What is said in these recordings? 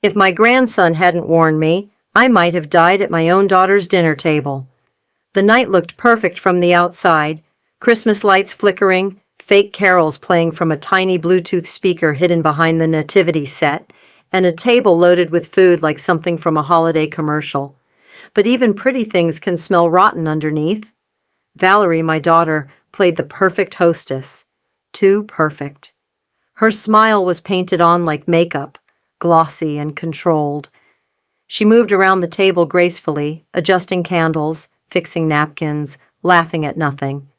If my grandson hadn't warned me, I might have died at my own daughter's dinner table. The night looked perfect from the outside, Christmas lights flickering, fake carols playing from a tiny Bluetooth speaker hidden behind the nativity set, and a table loaded with food like something from a holiday commercial. But even pretty things can smell rotten underneath. Valerie, my daughter, played the perfect hostess. Too perfect. Her smile was painted on like makeup, glossy and controlled. She moved around the table gracefully, adjusting candles, fixing napkins, laughing at nothing.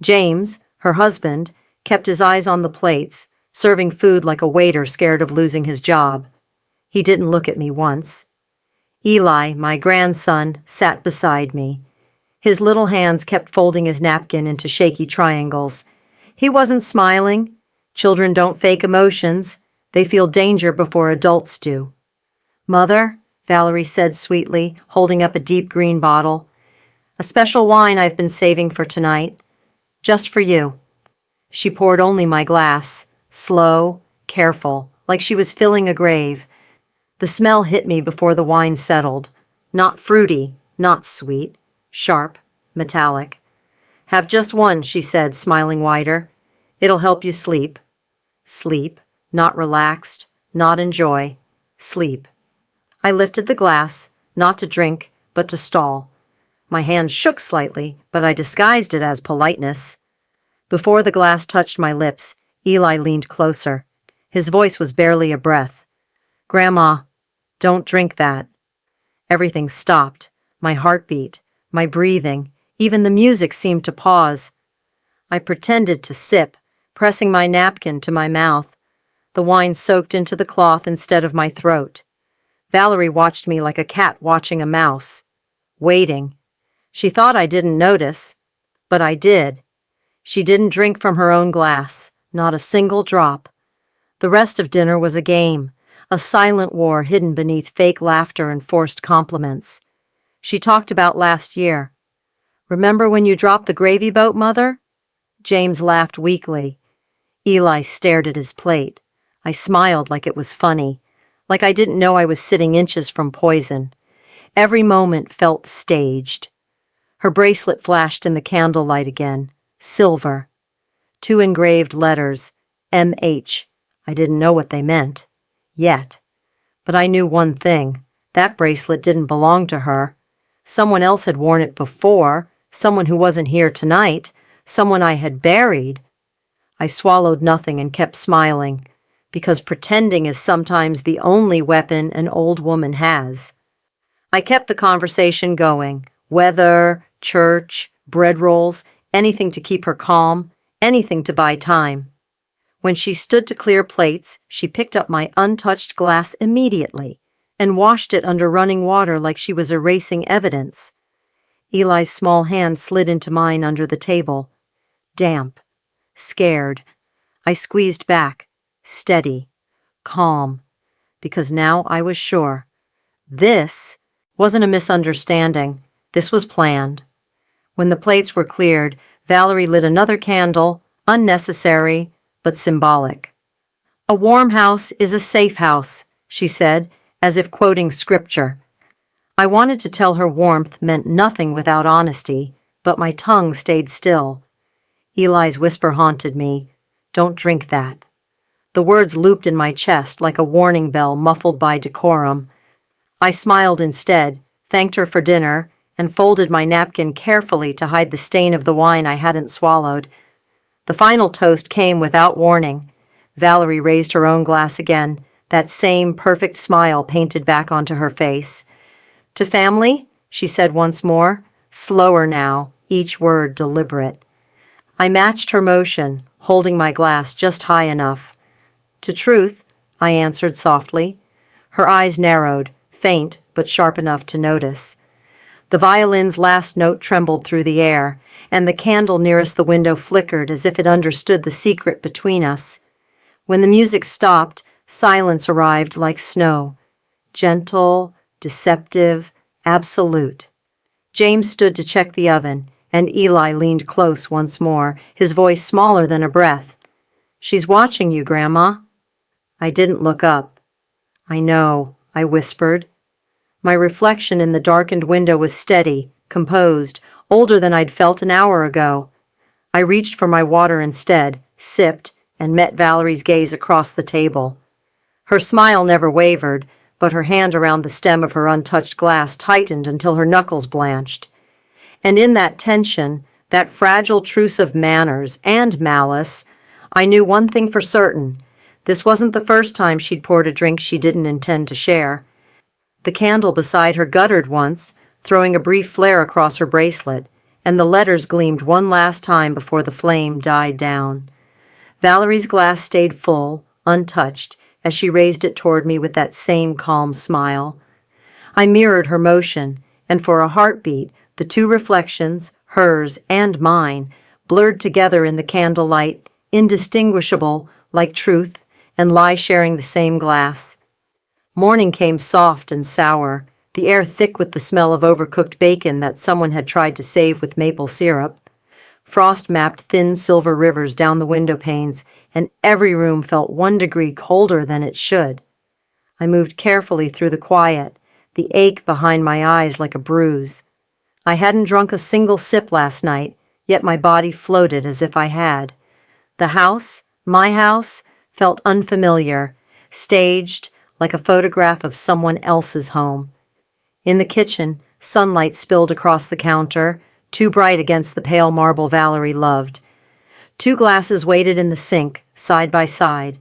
James, her husband, kept his eyes on the plates, serving food like a waiter scared of losing his job. He didn't look at me once. Eli, my grandson, sat beside me. His little hands kept folding his napkin into shaky triangles. He wasn't smiling. Children don't fake emotions. They feel danger before adults do. "Mother," Valerie said sweetly, holding up a deep green bottle, "a special wine I've been saving for tonight. Just for you." She poured only my glass, slow, careful, like she was filling a grave. The smell hit me before the wine settled. Not fruity, not sweet, sharp, metallic. "Have just one," she said, smiling wider. "It'll help you sleep." Sleep, not relaxed, not enjoy. Sleep. I lifted the glass, not to drink, but to stall. My hand shook slightly, but I disguised it as politeness. Before the glass touched my lips, Eli leaned closer. His voice was barely a breath. "Grandma, don't drink that." Everything stopped. My heartbeat, my breathing, even the music seemed to pause. I pretended to sip, pressing my napkin to my mouth. The wine soaked into the cloth instead of my throat. Valerie watched me like a cat watching a mouse. Waiting. She thought I didn't notice, but I did. She didn't drink from her own glass, not a single drop. The rest of dinner was a game, a silent war hidden beneath fake laughter and forced compliments. She talked about last year. "Remember when you dropped the gravy boat, Mother?" James laughed weakly. Eli stared at his plate. I smiled like it was funny, like I didn't know I was sitting inches from poison. Every moment felt staged. Her bracelet flashed in the candlelight again. Silver. 2 engraved letters. M.H. I didn't know what they meant. Yet. But I knew one thing. That bracelet didn't belong to her. Someone else had worn it before. Someone who wasn't here tonight. Someone I had buried. I swallowed nothing and kept smiling, because pretending is sometimes the only weapon an old woman has. I kept the conversation going. Weather, church, bread rolls, anything to keep her calm, anything to buy time. When she stood to clear plates, she picked up my untouched glass immediately and washed it under running water like she was erasing evidence. Eli's small hand slid into mine under the table. Damp. Scared. I squeezed back, steady, calm, because now I was sure. This wasn't a misunderstanding. This was planned. When the plates were cleared, Valerie lit another candle, unnecessary, but symbolic. "A warm house is a safe house," she said, as if quoting scripture. I wanted to tell her warmth meant nothing without honesty, but my tongue stayed still. Eli's whisper haunted me. "Don't drink that." The words looped in my chest like a warning bell muffled by decorum. I smiled instead, thanked her for dinner, and folded my napkin carefully to hide the stain of the wine I hadn't swallowed. The final toast came without warning. Valerie raised her own glass again, that same perfect smile painted back onto her face. "To family," she said once more, slower now, each word deliberate. I matched her motion, holding my glass just high enough. "To truth," I answered softly. Her eyes narrowed, faint but sharp enough to notice. The violin's last note trembled through the air, and the candle nearest the window flickered as if it understood the secret between us. When the music stopped, silence arrived like snow. Gentle, deceptive, absolute. James stood to check the oven, and Eli leaned close once more, his voice smaller than a breath. "She's watching you, Grandma." I didn't look up. I know, I whispered. My reflection in the darkened window was steady, composed, older than I'd felt an hour ago. I reached for my water instead, sipped, and met Valerie's gaze across the table. Her smile never wavered, but her hand around the stem of her untouched glass tightened until her knuckles blanched. And in that tension, that fragile truce of manners and malice, I knew one thing for certain. This wasn't the first time she'd poured a drink she didn't intend to share. The candle beside her guttered once, throwing a brief flare across her bracelet, and the letters gleamed one last time before the flame died down. Valerie's glass stayed full, untouched, as she raised it toward me with that same calm smile. I mirrored her motion, and for a heartbeat, the two reflections, hers and mine, blurred together in the candlelight, indistinguishable, like truth and lie sharing the same glass. Morning came soft and sour, the air thick with the smell of overcooked bacon that someone had tried to save with maple syrup. Frost mapped thin silver rivers down the window panes, and every room felt 1 degree colder than it should. I moved carefully through the quiet, the ache behind my eyes like a bruise. I hadn't drunk a single sip last night, yet my body floated as if I had. The house, my house, felt unfamiliar, staged, like a photograph of someone else's home. In the kitchen, sunlight spilled across the counter, too bright against the pale marble Valerie loved. 2 glasses waited in the sink, side by side.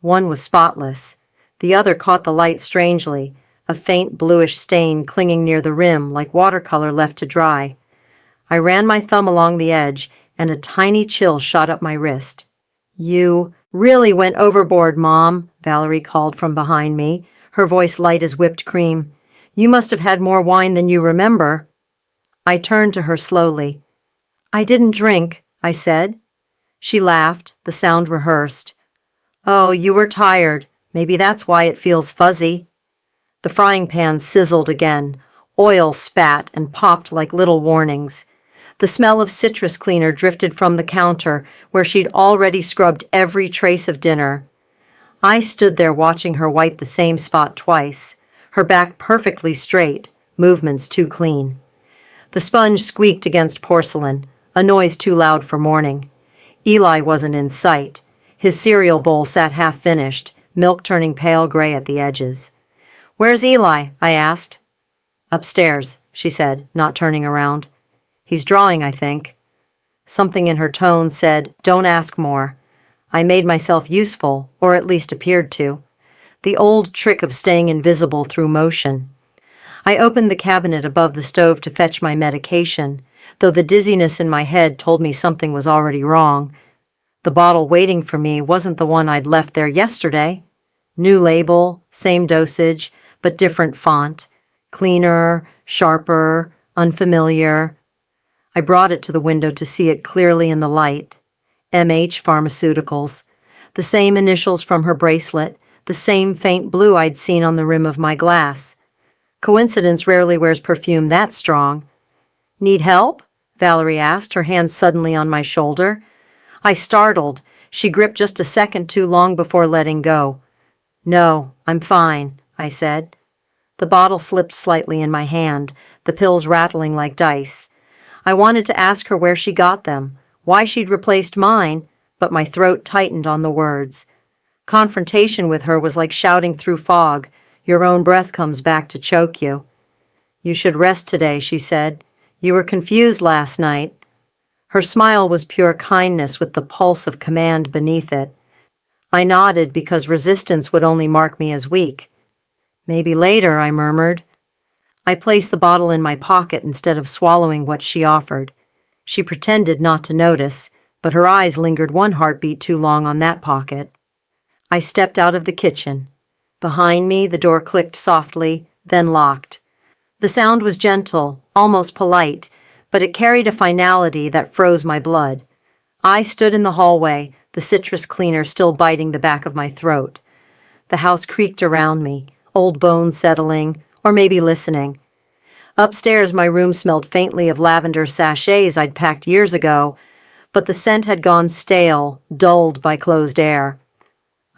One was spotless. The other caught the light strangely, a faint bluish stain clinging near the rim like watercolor left to dry. I ran my thumb along the edge, and a tiny chill shot up my wrist. "You really went overboard, Mom," Valerie called from behind me, her voice light as whipped cream. "You must have had more wine than you remember." I turned to her slowly. "I didn't drink," I said. She laughed, the sound rehearsed. "Oh, you were tired. Maybe that's why it feels fuzzy." The frying pan sizzled again. Oil spat and popped like little warnings. The smell of citrus cleaner drifted from the counter where she'd already scrubbed every trace of dinner. I stood there watching her wipe the same spot twice, her back perfectly straight, movements too clean. The sponge squeaked against porcelain, a noise too loud for morning. Eli wasn't in sight. His cereal bowl sat half-finished, milk turning pale gray at the edges. "Where's Eli?" I asked. "Upstairs," she said, not turning around. "He's drawing, I think." Something in her tone said, "Don't ask more." I made myself useful, or at least appeared to. The old trick of staying invisible through motion. I opened the cabinet above the stove to fetch my medication, though the dizziness in my head told me something was already wrong. The bottle waiting for me wasn't the one I'd left there yesterday. New label, same dosage, but different font. Cleaner, sharper, unfamiliar. I brought it to the window to see it clearly in the light. MH Pharmaceuticals. The same initials from her bracelet, the same faint blue I'd seen on the rim of my glass. Coincidence rarely wears perfume that strong. "Need help?" Valerie asked, her hand suddenly on my shoulder. I startled. She gripped just a second too long before letting go. "No, I'm fine," I said. The bottle slipped slightly in my hand, the pills rattling like dice. I wanted to ask her where she got them, why she'd replaced mine, but my throat tightened on the words. Confrontation with her was like shouting through fog. Your own breath comes back to choke you. "You should rest today," she said. "You were confused last night." Her smile was pure kindness with the pulse of command beneath it. I nodded because resistance would only mark me as weak. "Maybe later," I murmured. I placed the bottle in my pocket instead of swallowing what she offered. She pretended not to notice, but her eyes lingered 1 heartbeat too long on that pocket. I stepped out of the kitchen. Behind me, the door clicked softly, then locked. The sound was gentle, almost polite, but it carried a finality that froze my blood. I stood in the hallway, the citrus cleaner still biting the back of my throat. The house creaked around me, old bones settling, or maybe listening. Upstairs, my room smelled faintly of lavender sachets I'd packed years ago, but the scent had gone stale, dulled by closed air.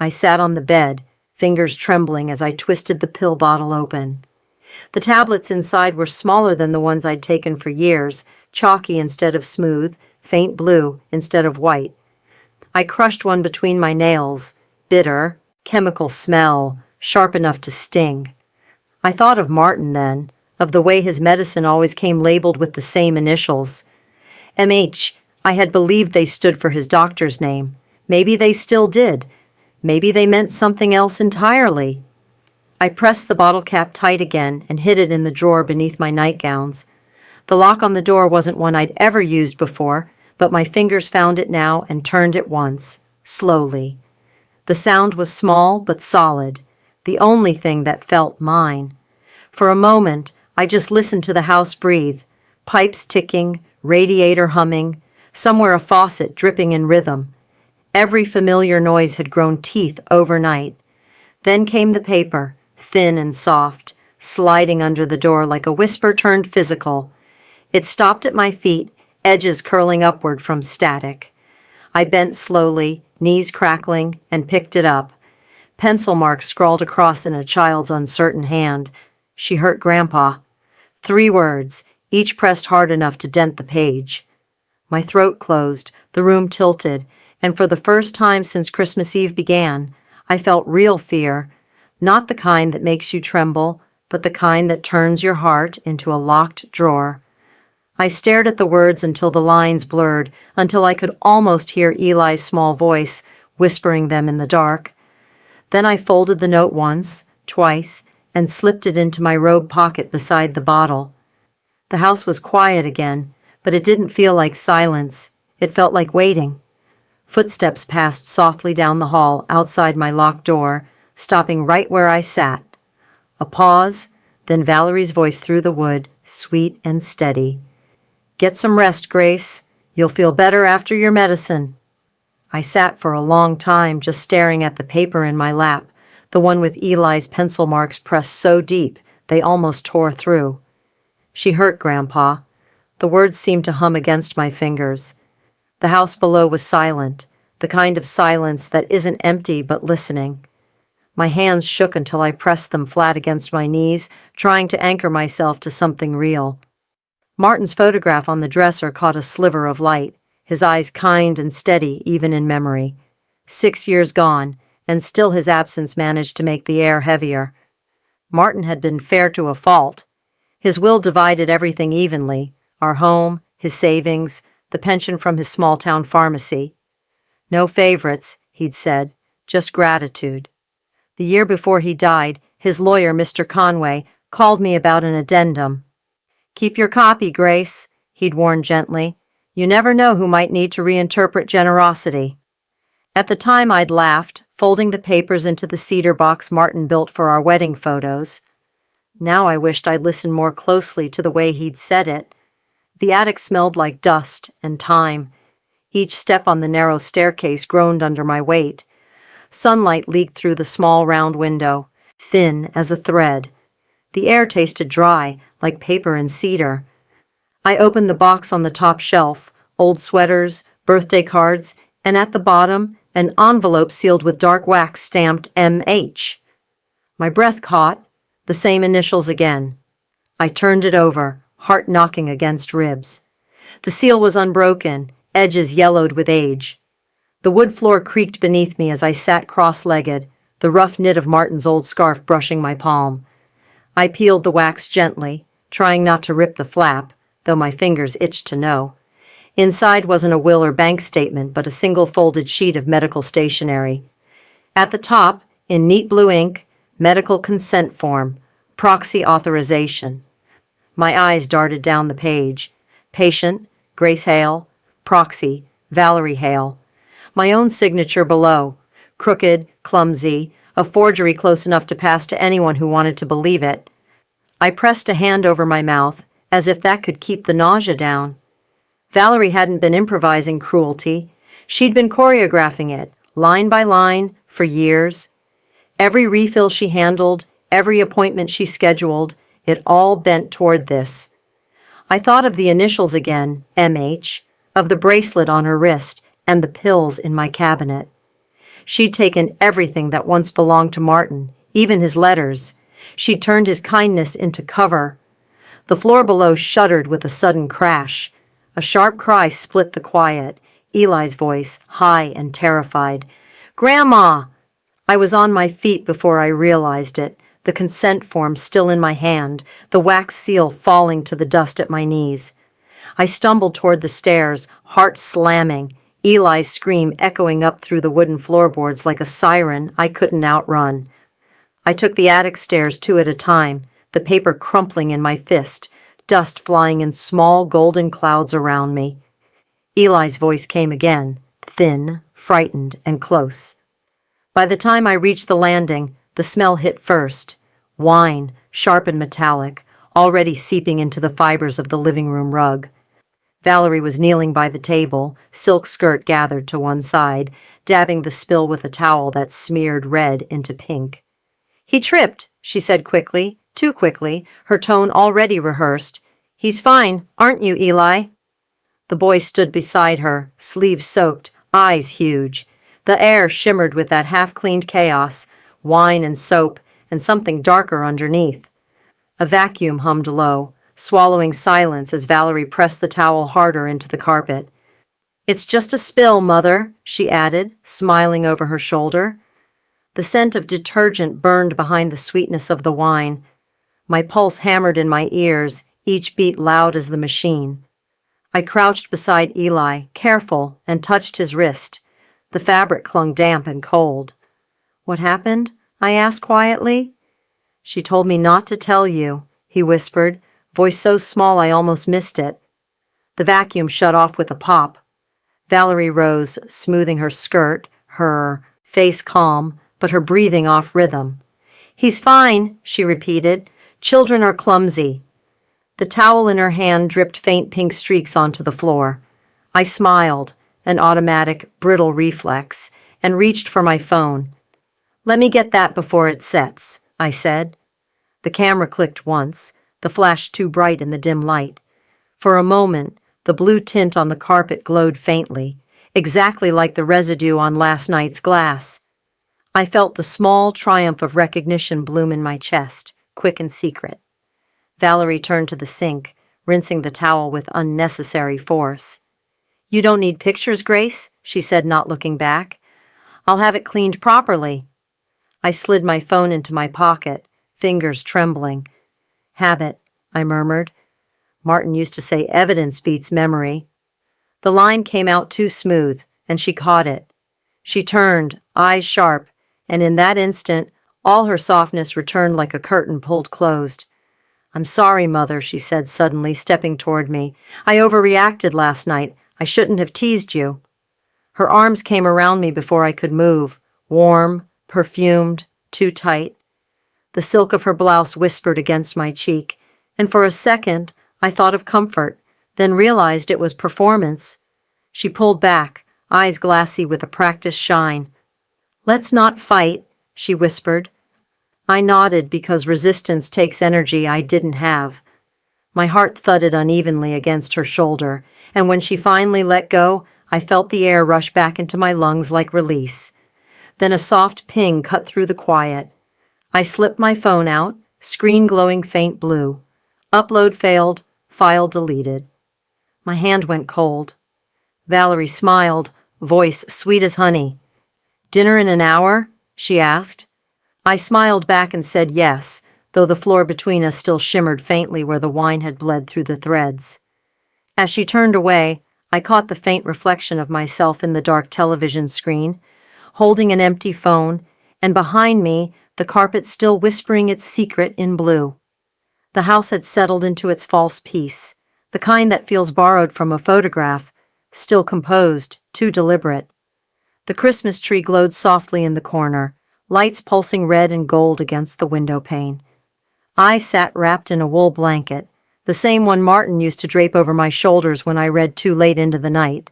I sat on the bed, fingers trembling as I twisted the pill bottle open. The tablets inside were smaller than the ones I'd taken for years, chalky instead of smooth, faint blue instead of white. I crushed one between my nails, bitter, chemical smell, sharp enough to sting. I thought of Martin then, of the way his medicine always came labeled with the same initials. MH, I had believed they stood for his doctor's name. Maybe they still did. Maybe they meant something else entirely. I pressed the bottle cap tight again and hid it in the drawer beneath my nightgowns. The lock on the door wasn't one I'd ever used before, but my fingers found it now and turned it once, slowly. The sound was small but solid, the only thing that felt mine. For a moment, I just listened to the house breathe, pipes ticking, radiator humming, somewhere a faucet dripping in rhythm. Every familiar noise had grown teeth overnight. Then came the paper, thin and soft, sliding under the door like a whisper turned physical. It stopped at my feet, edges curling upward from static. I bent slowly, knees crackling, and picked it up. Pencil marks scrawled across in a child's uncertain hand. She hurt Grandpa. 3 words, each pressed hard enough to dent the page. My throat closed, the room tilted, and for the first time since Christmas Eve began, I felt real fear, not the kind that makes you tremble, but the kind that turns your heart into a locked drawer. I stared at the words until the lines blurred, until I could almost hear Eli's small voice whispering them in the dark. Then I folded the note once, twice, and slipped it into my robe pocket beside the bottle. The house was quiet again, but it didn't feel like silence. It felt like waiting. Footsteps passed softly down the hall outside my locked door, stopping right where I sat. A pause, then Valerie's voice through the wood, sweet and steady. "Get some rest, Grace. You'll feel better after your medicine." I sat for a long time just staring at the paper in my lap, the one with Eli's pencil marks pressed so deep they almost tore through. "She hurt Grandpa." The words seemed to hum against my fingers. The house below was silent, the kind of silence that isn't empty but listening. My hands shook until I pressed them flat against my knees, trying to anchor myself to something real. Martin's photograph on the dresser caught a sliver of light, his eyes kind and steady even in memory. 6 years gone, and still his absence managed to make the air heavier. Martin had been fair to a fault. His will divided everything evenly, our home, his savings, the pension from his small-town pharmacy. "No favorites," he'd said, "just gratitude." The year before he died, his lawyer, Mr. Conway, called me about an addendum. "Keep your copy, Grace," he'd warned gently. "You never know who might need to reinterpret generosity." At the time I'd laughed, folding the papers into the cedar box Martin built for our wedding photos. Now I wished I'd listened more closely to the way he'd said it. The attic smelled like dust and time. Each step on the narrow staircase groaned under my weight. Sunlight leaked through the small round window, thin as a thread. The air tasted dry, like paper and cedar. I opened the box on the top shelf, old sweaters, birthday cards, and at the bottom, an envelope sealed with dark wax stamped M.H. My breath caught, the same initials again. I turned it over, heart knocking against ribs. The seal was unbroken, edges yellowed with age. The wood floor creaked beneath me as I sat cross-legged, the rough knit of Martin's old scarf brushing my palm. I peeled the wax gently, trying not to rip the flap, though my fingers itched to know. Inside wasn't a will or bank statement, but a single folded sheet of medical stationery. At the top, in neat blue ink, medical consent form, proxy authorization. My eyes darted down the page. Patient, Grace Hale. Proxy, Valerie Hale. My own signature below, crooked, clumsy, a forgery close enough to pass to anyone who wanted to believe it. I pressed a hand over my mouth, as if that could keep the nausea down. Valerie hadn't been improvising cruelty. She'd been choreographing it, line by line, for years. Every refill she handled, every appointment she scheduled, it all bent toward this. I thought of the initials again, M.H., of the bracelet on her wrist, and the pills in my cabinet. She'd taken everything that once belonged to Martin, even his letters. She'd turned his kindness into cover. The floor below shuddered with a sudden crash. A sharp cry split the quiet. Eli's voice, high and terrified. "Grandma!" I was on my feet before I realized it, the consent form still in my hand, the wax seal falling to the dust at my knees. I stumbled toward the stairs, heart slamming, Eli's scream echoing up through the wooden floorboards like a siren I couldn't outrun. I took the attic stairs two at a time, the paper crumpling in my fist, dust flying in small golden clouds around me. Eli's voice came again, thin, frightened, and close. By the time I reached the landing, the smell hit first. Wine, sharp and metallic, already seeping into the fibers of the living room rug. Valerie was kneeling by the table, silk skirt gathered to one side, dabbing the spill with a towel that smeared red into pink. "He tripped," she said quickly, too quickly, her tone already rehearsed. "He's fine, aren't you, Eli?" The boy stood beside her, sleeves soaked, eyes huge. The air shimmered with that half-cleaned chaos, wine and soap, and something darker underneath. A vacuum hummed low, swallowing silence as Valerie pressed the towel harder into the carpet. "It's just a spill, Mother," she added, smiling over her shoulder. The scent of detergent burned behind the sweetness of the wine. My pulse hammered in my ears, each beat loud as the machine. I crouched beside Eli, careful, and touched his wrist. The fabric clung damp and cold. "What happened?" I asked quietly. "She told me not to tell you," he whispered, voice so small I almost missed it. The vacuum shut off with a pop. Valerie rose, smoothing her skirt, her face calm, but her breathing off rhythm. "He's fine," she repeated. "Children are clumsy." The towel in her hand dripped faint pink streaks onto the floor. I smiled, an automatic, brittle reflex, and reached for my phone. "Let me get that before it sets," I said. The camera clicked once, the flash too bright in the dim light. For a moment, the blue tint on the carpet glowed faintly, exactly like the residue on last night's glass. I felt the small triumph of recognition bloom in my chest, quick and secret. Valerie turned to the sink, rinsing the towel with unnecessary force. "You don't need pictures, Grace," she said, not looking back. "I'll have it cleaned properly." I slid my phone into my pocket, fingers trembling. "Habit," I murmured. Martin used to say evidence beats memory. The line came out too smooth, and she caught it. She turned, eyes sharp, and in that instant, all her softness returned like a curtain pulled closed. "I'm sorry, Mother," she said suddenly, stepping toward me. "I overreacted last night. I shouldn't have teased you." Her arms came around me before I could move, warm, perfumed, too tight. The silk of her blouse whispered against my cheek, and for a second I thought of comfort, then realized it was performance. She pulled back, eyes glassy with a practiced shine. "Let's not fight," she whispered. I nodded because resistance takes energy I didn't have. My heart thudded unevenly against her shoulder, and when she finally let go, I felt the air rush back into my lungs like release. Then a soft ping cut through the quiet. I slipped my phone out, screen glowing faint blue. Upload failed, file deleted. My hand went cold. Valerie smiled, voice sweet as honey. "Dinner in an hour?" she asked. I smiled back and said yes, though the floor between us still shimmered faintly where the wine had bled through the threads. As she turned away, I caught the faint reflection of myself in the dark television screen, holding an empty phone, and behind me, the carpet still whispering its secret in blue. The house had settled into its false peace, the kind that feels borrowed from a photograph, still composed, too deliberate. The Christmas tree glowed softly in the corner, lights pulsing red and gold against the window pane. I sat wrapped in a wool blanket, the same one Martin used to drape over my shoulders when I read too late into the night.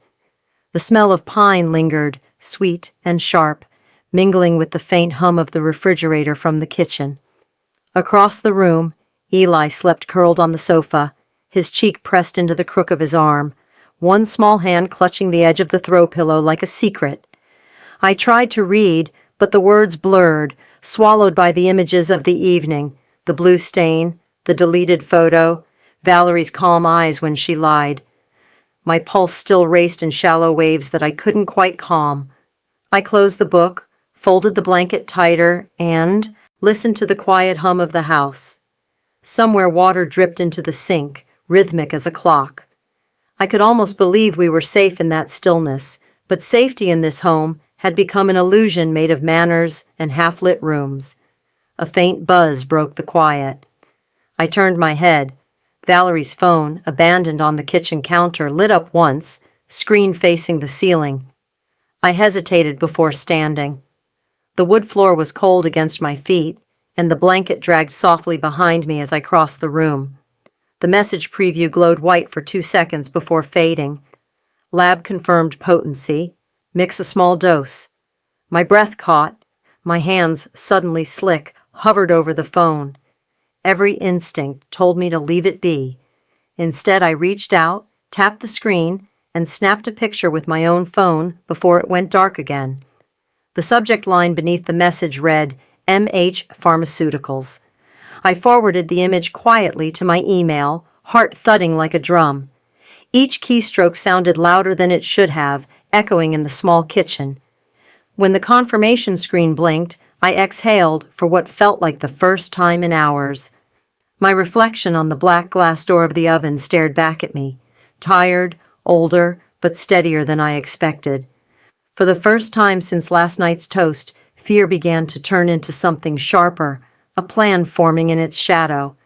The smell of pine lingered, sweet and sharp, mingling with the faint hum of the refrigerator from the kitchen. Across the room, Eli slept curled on the sofa, his cheek pressed into the crook of his arm, one small hand clutching the edge of the throw pillow like a secret. I tried to read, but the words blurred, swallowed by the images of the evening, the blue stain, the deleted photo, Valerie's calm eyes when she lied. My pulse still raced in shallow waves that I couldn't quite calm. I closed the book, folded the blanket tighter, and listened to the quiet hum of the house. Somewhere water dripped into the sink, rhythmic as a clock. I could almost believe we were safe in that stillness, but safety in this home had become an illusion made of manners and half-lit rooms. A faint buzz broke the quiet. I turned my head. Valerie's phone, abandoned on the kitchen counter, lit up once, screen facing the ceiling. I hesitated before standing. The wood floor was cold against my feet, and the blanket dragged softly behind me as I crossed the room. The message preview glowed white for 2 seconds before fading. Lab-confirmed potency. Mix a small dose. My breath caught. My hands, suddenly slick, hovered over the phone. Every instinct told me to leave it be. Instead, I reached out, tapped the screen, and snapped a picture with my own phone before it went dark again. The subject line beneath the message read, MH Pharmaceuticals. I forwarded the image quietly to my email, heart thudding like a drum. Each keystroke sounded louder than it should have, echoing in the small kitchen. When the confirmation screen blinked, I exhaled for what felt like the first time in hours. My reflection on the black glass door of the oven stared back at me, tired, older, but steadier than I expected. For the first time since last night's toast, fear began to turn into something sharper, a plan forming in its shadow.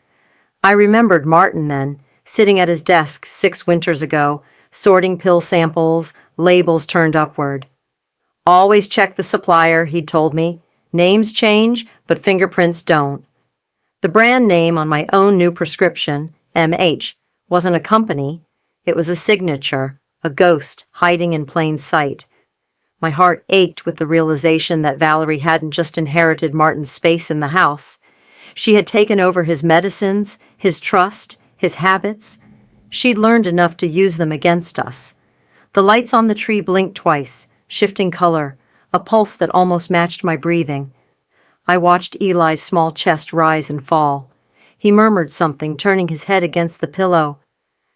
I remembered Martin then, sitting at his desk 6 winters ago, sorting pill samples, labels turned upward. Always check the supplier, he'd told me. Names change, but fingerprints don't. The brand name on my own new prescription, MH, wasn't a company. It was a signature, a ghost hiding in plain sight. My heart ached with the realization that Valerie hadn't just inherited Martin's space in the house. She had taken over his medicines, his trust, his habits. She'd learned enough to use them against us. The lights on the tree blinked twice, shifting color, a pulse that almost matched my breathing. I watched Eli's small chest rise and fall. He murmured something, turning his head against the pillow.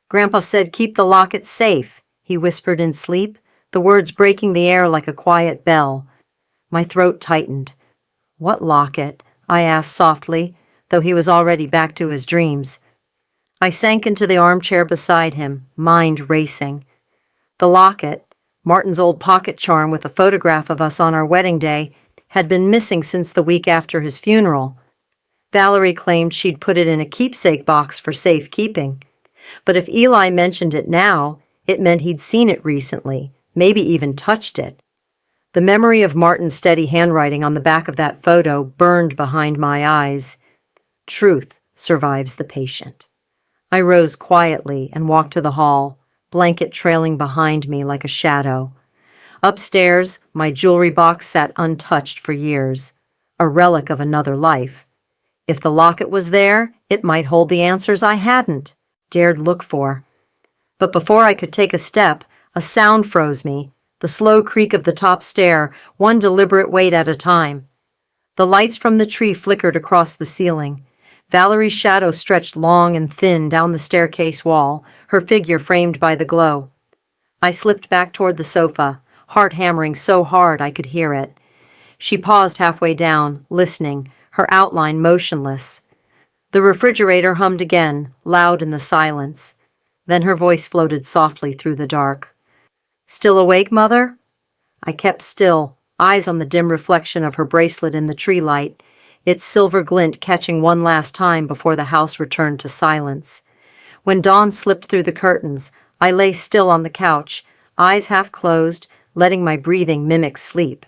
Grandpa said, "Keep the locket safe," he whispered in sleep, the words breaking the air like a quiet bell. My throat tightened. "What locket?" I asked softly, though he was already back to his dreams. I sank into the armchair beside him, mind racing. The locket, Martin's old pocket charm with a photograph of us on our wedding day, had been missing since the week after his funeral. Valerie claimed she'd put it in a keepsake box for safekeeping. But if Eli mentioned it now, it meant he'd seen it recently, maybe even touched it. The memory of Martin's steady handwriting on the back of that photo burned behind my eyes. Truth survives the patient. I rose quietly and walked to the hall, blanket trailing behind me like a shadow. Upstairs, my jewelry box sat untouched for years, a relic of another life. If the locket was there, it might hold the answers I hadn't dared look for. But before I could take a step, a sound froze me, the slow creak of the top stair, one deliberate weight at a time. The lights from the tree flickered across the ceiling. Valerie's shadow stretched long and thin down the staircase wall, her figure framed by the glow. I slipped back toward the sofa, heart hammering so hard I could hear it. She paused halfway down, listening, her outline motionless. The refrigerator hummed again, loud in the silence. Then her voice floated softly through the dark. "Still awake, Mother?" I kept still, eyes on the dim reflection of her bracelet in the tree light, its silver glint catching one last time before the house returned to silence. When dawn slipped through the curtains, I lay still on the couch, eyes half closed, letting my breathing mimic sleep.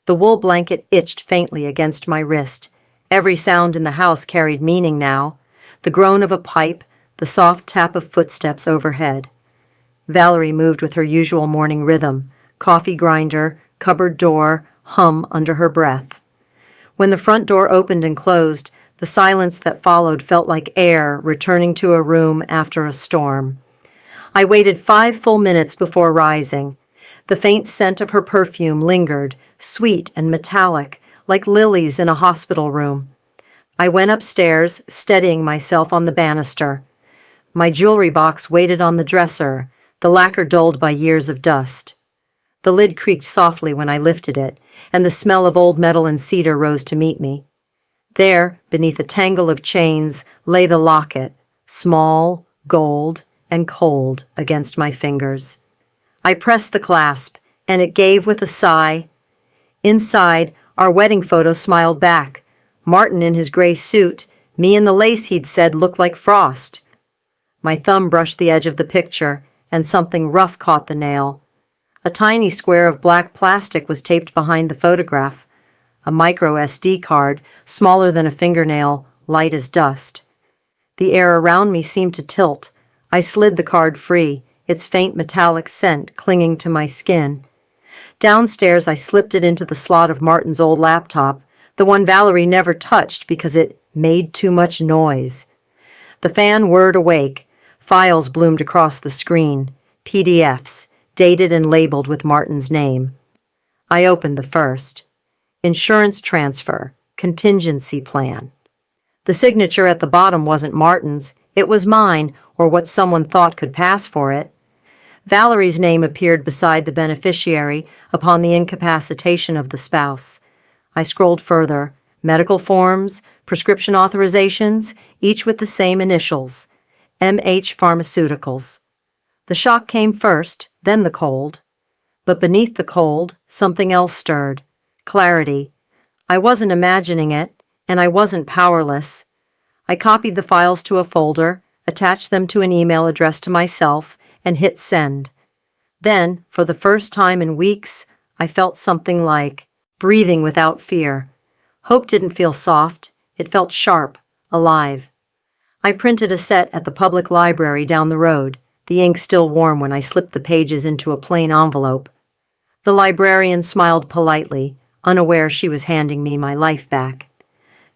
The wool blanket itched faintly against my wrist. Every sound in the house carried meaning now. The groan of a pipe, the soft tap of footsteps overhead. Valerie moved with her usual morning rhythm, coffee grinder, cupboard door, hum under her breath. When the front door opened and closed, the silence that followed felt like air returning to a room after a storm. I waited 5 full minutes before rising. The faint scent of her perfume lingered, sweet and metallic, like lilies in a hospital room. I went upstairs, steadying myself on the banister. My jewelry box waited on the dresser, the lacquer dulled by years of dust. The lid creaked softly when I lifted it, and the smell of old metal and cedar rose to meet me. There, beneath a tangle of chains, lay the locket, small, gold, and cold against my fingers. I pressed the clasp, and it gave with a sigh. Inside, our wedding photo smiled back. Martin in his gray suit, me in the lace he'd said looked like frost. My thumb brushed the edge of the picture, and something rough caught the nail. A tiny square of black plastic was taped behind the photograph. A micro SD card, smaller than a fingernail, light as dust. The air around me seemed to tilt. I slid the card free, its faint metallic scent clinging to my skin. Downstairs, I slipped it into the slot of Martin's old laptop, the one Valerie never touched because it made too much noise. The fan whirred awake. Files bloomed across the screen, PDFs, dated and labeled with Martin's name. I opened the first. Insurance transfer, contingency plan. The signature at the bottom wasn't Martin's, it was mine, or what someone thought could pass for it. Valerie's name appeared beside the beneficiary upon the incapacitation of the spouse. I scrolled further. Medical forms, prescription authorizations, each with the same initials. MH Pharmaceuticals. The shock came first, then the cold. But beneath the cold, something else stirred. Clarity. I wasn't imagining it, and I wasn't powerless. I copied the files to a folder, attached them to an email addressed to myself, and hit send. Then, for the first time in weeks, I felt something like breathing without fear. Hope didn't feel soft. It felt sharp, alive. I printed a set at the public library down the road, the ink still warm when I slipped the pages into a plain envelope. The librarian smiled politely, unaware she was handing me my life back.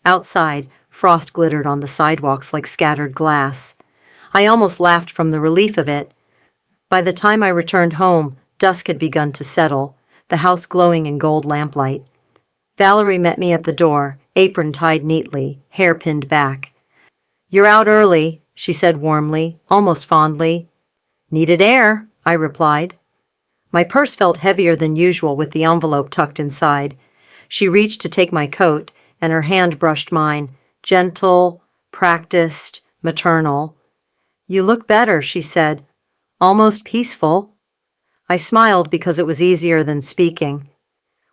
Outside, frost glittered on the sidewalks like scattered glass. I almost laughed from the relief of it. By the time I returned home, dusk had begun to settle, the house glowing in gold lamplight. Valerie met me at the door, apron tied neatly, hair pinned back. "You're out early," she said warmly, almost fondly. "Needed air," I replied. My purse felt heavier than usual with the envelope tucked inside. She reached to take my coat, and her hand brushed mine, gentle, practiced, maternal. "You look better," she said, "almost peaceful." I smiled because it was easier than speaking.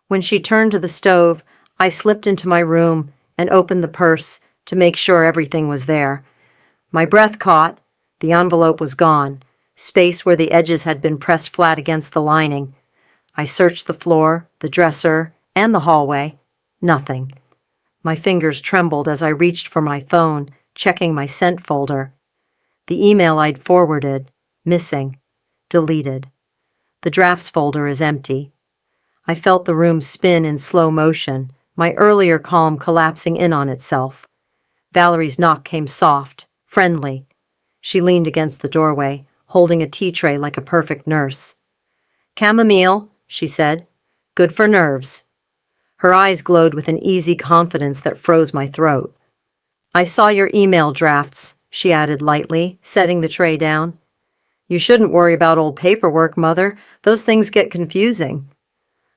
When she turned to the stove, I slipped into my room and opened the purse to make sure everything was there. My breath caught. The envelope was gone, space where the edges had been pressed flat against the lining. I searched the floor, the dresser, and the hallway. Nothing. My fingers trembled as I reached for my phone, checking my sent folder. The email I'd forwarded, missing, deleted. The drafts folder is empty. I felt the room spin in slow motion, my earlier calm collapsing in on itself. Valerie's knock came soft, friendly. She leaned against the doorway, holding a tea tray like a perfect nurse. "Chamomile," she said. "Good for nerves." Her eyes glowed with an easy confidence that froze my throat. "I saw your email drafts," she added lightly, setting the tray down. "You shouldn't worry about old paperwork, Mother. Those things get confusing."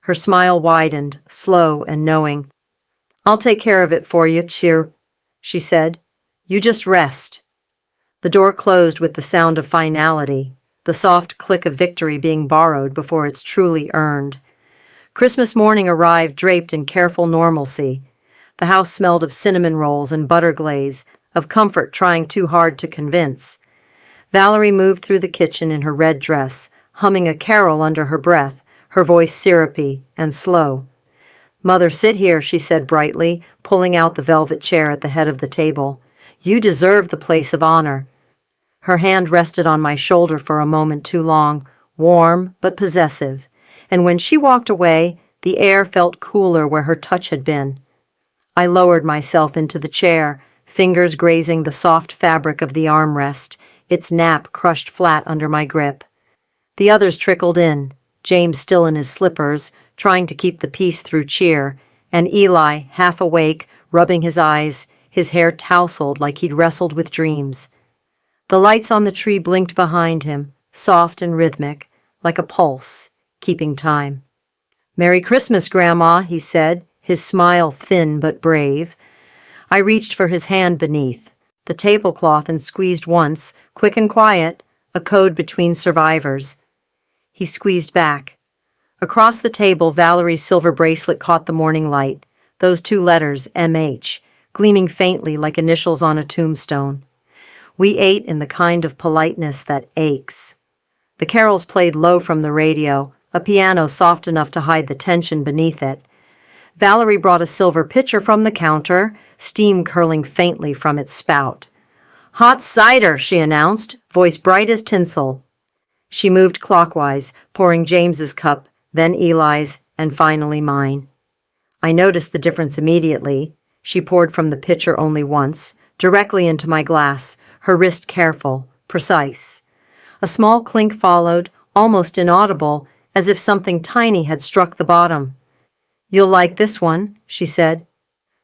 Her smile widened, slow and knowing. "I'll take care of it for you, Chir," she said. "You just rest." The door closed with the sound of finality, the soft click of victory being borrowed before it's truly earned. Christmas morning arrived draped in careful normalcy. The house smelled of cinnamon rolls and butter glaze, of comfort trying too hard to convince. Valerie moved through the kitchen in her red dress, humming a carol under her breath, her voice syrupy and slow. "Mother, sit here," she said brightly, pulling out the velvet chair at the head of the table. "You deserve the place of honor." Her hand rested on my shoulder for a moment too long, warm but possessive, and when she walked away, the air felt cooler where her touch had been. I lowered myself into the chair, fingers grazing the soft fabric of the armrest, its nap crushed flat under my grip. The others trickled in, James still in his slippers, trying to keep the peace through cheer, and Eli, half awake, rubbing his eyes, his hair tousled like he'd wrestled with dreams. The lights on the tree blinked behind him, soft and rhythmic, like a pulse, keeping time. "Merry Christmas, Grandma," he said, his smile thin but brave. I reached for his hand beneath the tablecloth and squeezed once, quick and quiet, a code between survivors. He squeezed back. Across the table, Valerie's silver bracelet caught the morning light, those two letters, M.H., gleaming faintly like initials on a tombstone. We ate in the kind of politeness that aches. The carols played low from the radio, a piano soft enough to hide the tension beneath it. Valerie brought a silver pitcher from the counter, steam curling faintly from its spout. "Hot cider," she announced, voice bright as tinsel. She moved clockwise, pouring James's cup, then Eli's, and finally mine. I noticed the difference immediately. She poured from the pitcher only once, directly into my glass, her wrist careful, precise. A small clink followed, almost inaudible, as if something tiny had struck the bottom. "You'll like this one," she said.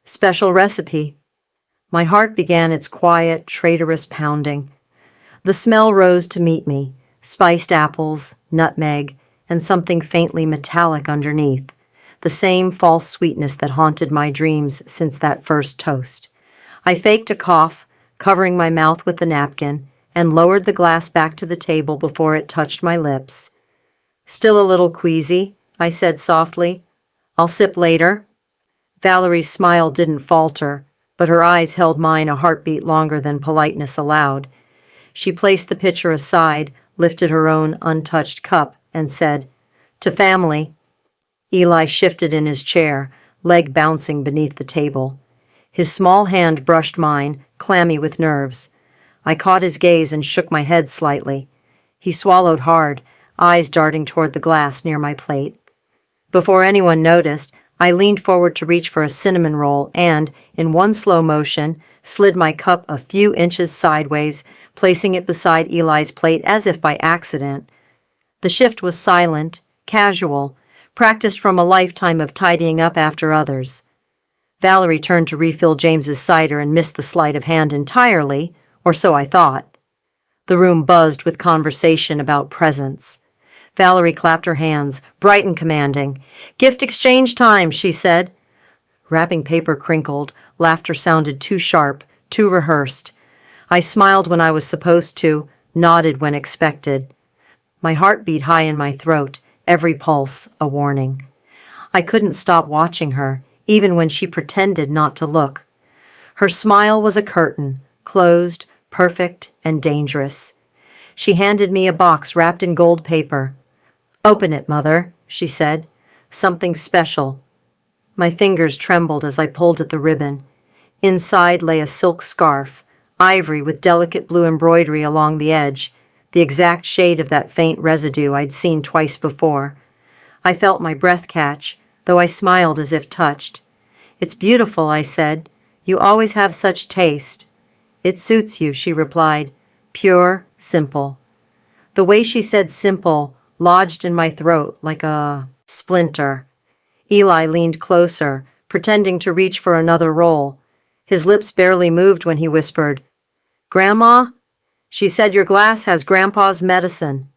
"Special recipe." My heart began its quiet, traitorous pounding. The smell rose to meet me, spiced apples, nutmeg, and something faintly metallic underneath, the same false sweetness that haunted my dreams since that first toast. I faked a cough, covering my mouth with the napkin, and lowered the glass back to the table before it touched my lips. "Still a little queasy," I said softly. "I'll sip later." Valerie's smile didn't falter, but her eyes held mine a heartbeat longer than politeness allowed. She placed the pitcher aside, lifted her own untouched cup, and said, "To family." Eli shifted in his chair, leg bouncing beneath the table. His small hand brushed mine, clammy with nerves. I caught his gaze and shook my head slightly. He swallowed hard, eyes darting toward the glass near my plate. Before anyone noticed, I leaned forward to reach for a cinnamon roll and, in one slow motion, slid my cup a few inches sideways, placing it beside Eli's plate as if by accident. The shift was silent, casual, practiced from a lifetime of tidying up after others. Valerie turned to refill James's cider and missed the sleight of hand entirely, or so I thought. The room buzzed with conversation about presents. Valerie clapped her hands, bright and commanding. "Gift exchange time," she said. Wrapping paper crinkled, laughter sounded too sharp, too rehearsed. I smiled when I was supposed to, nodded when expected. My heart beat high in my throat, every pulse a warning. I couldn't stop watching her, even when she pretended not to look. Her smile was a curtain, closed, perfect, and dangerous. She handed me a box wrapped in gold paper. "Open it, Mother," she said. "Something special." My fingers trembled as I pulled at the ribbon. Inside lay a silk scarf, ivory with delicate blue embroidery along the edge, the exact shade of that faint residue I'd seen twice before. I felt my breath catch, though I smiled as if touched. "It's beautiful," I said. "You always have such taste." "It suits you," she replied. "Pure, simple." The way she said simple lodged in my throat like a splinter. Eli leaned closer, pretending to reach for another roll. His lips barely moved when he whispered, "Grandma? She said your glass has Grandpa's medicine."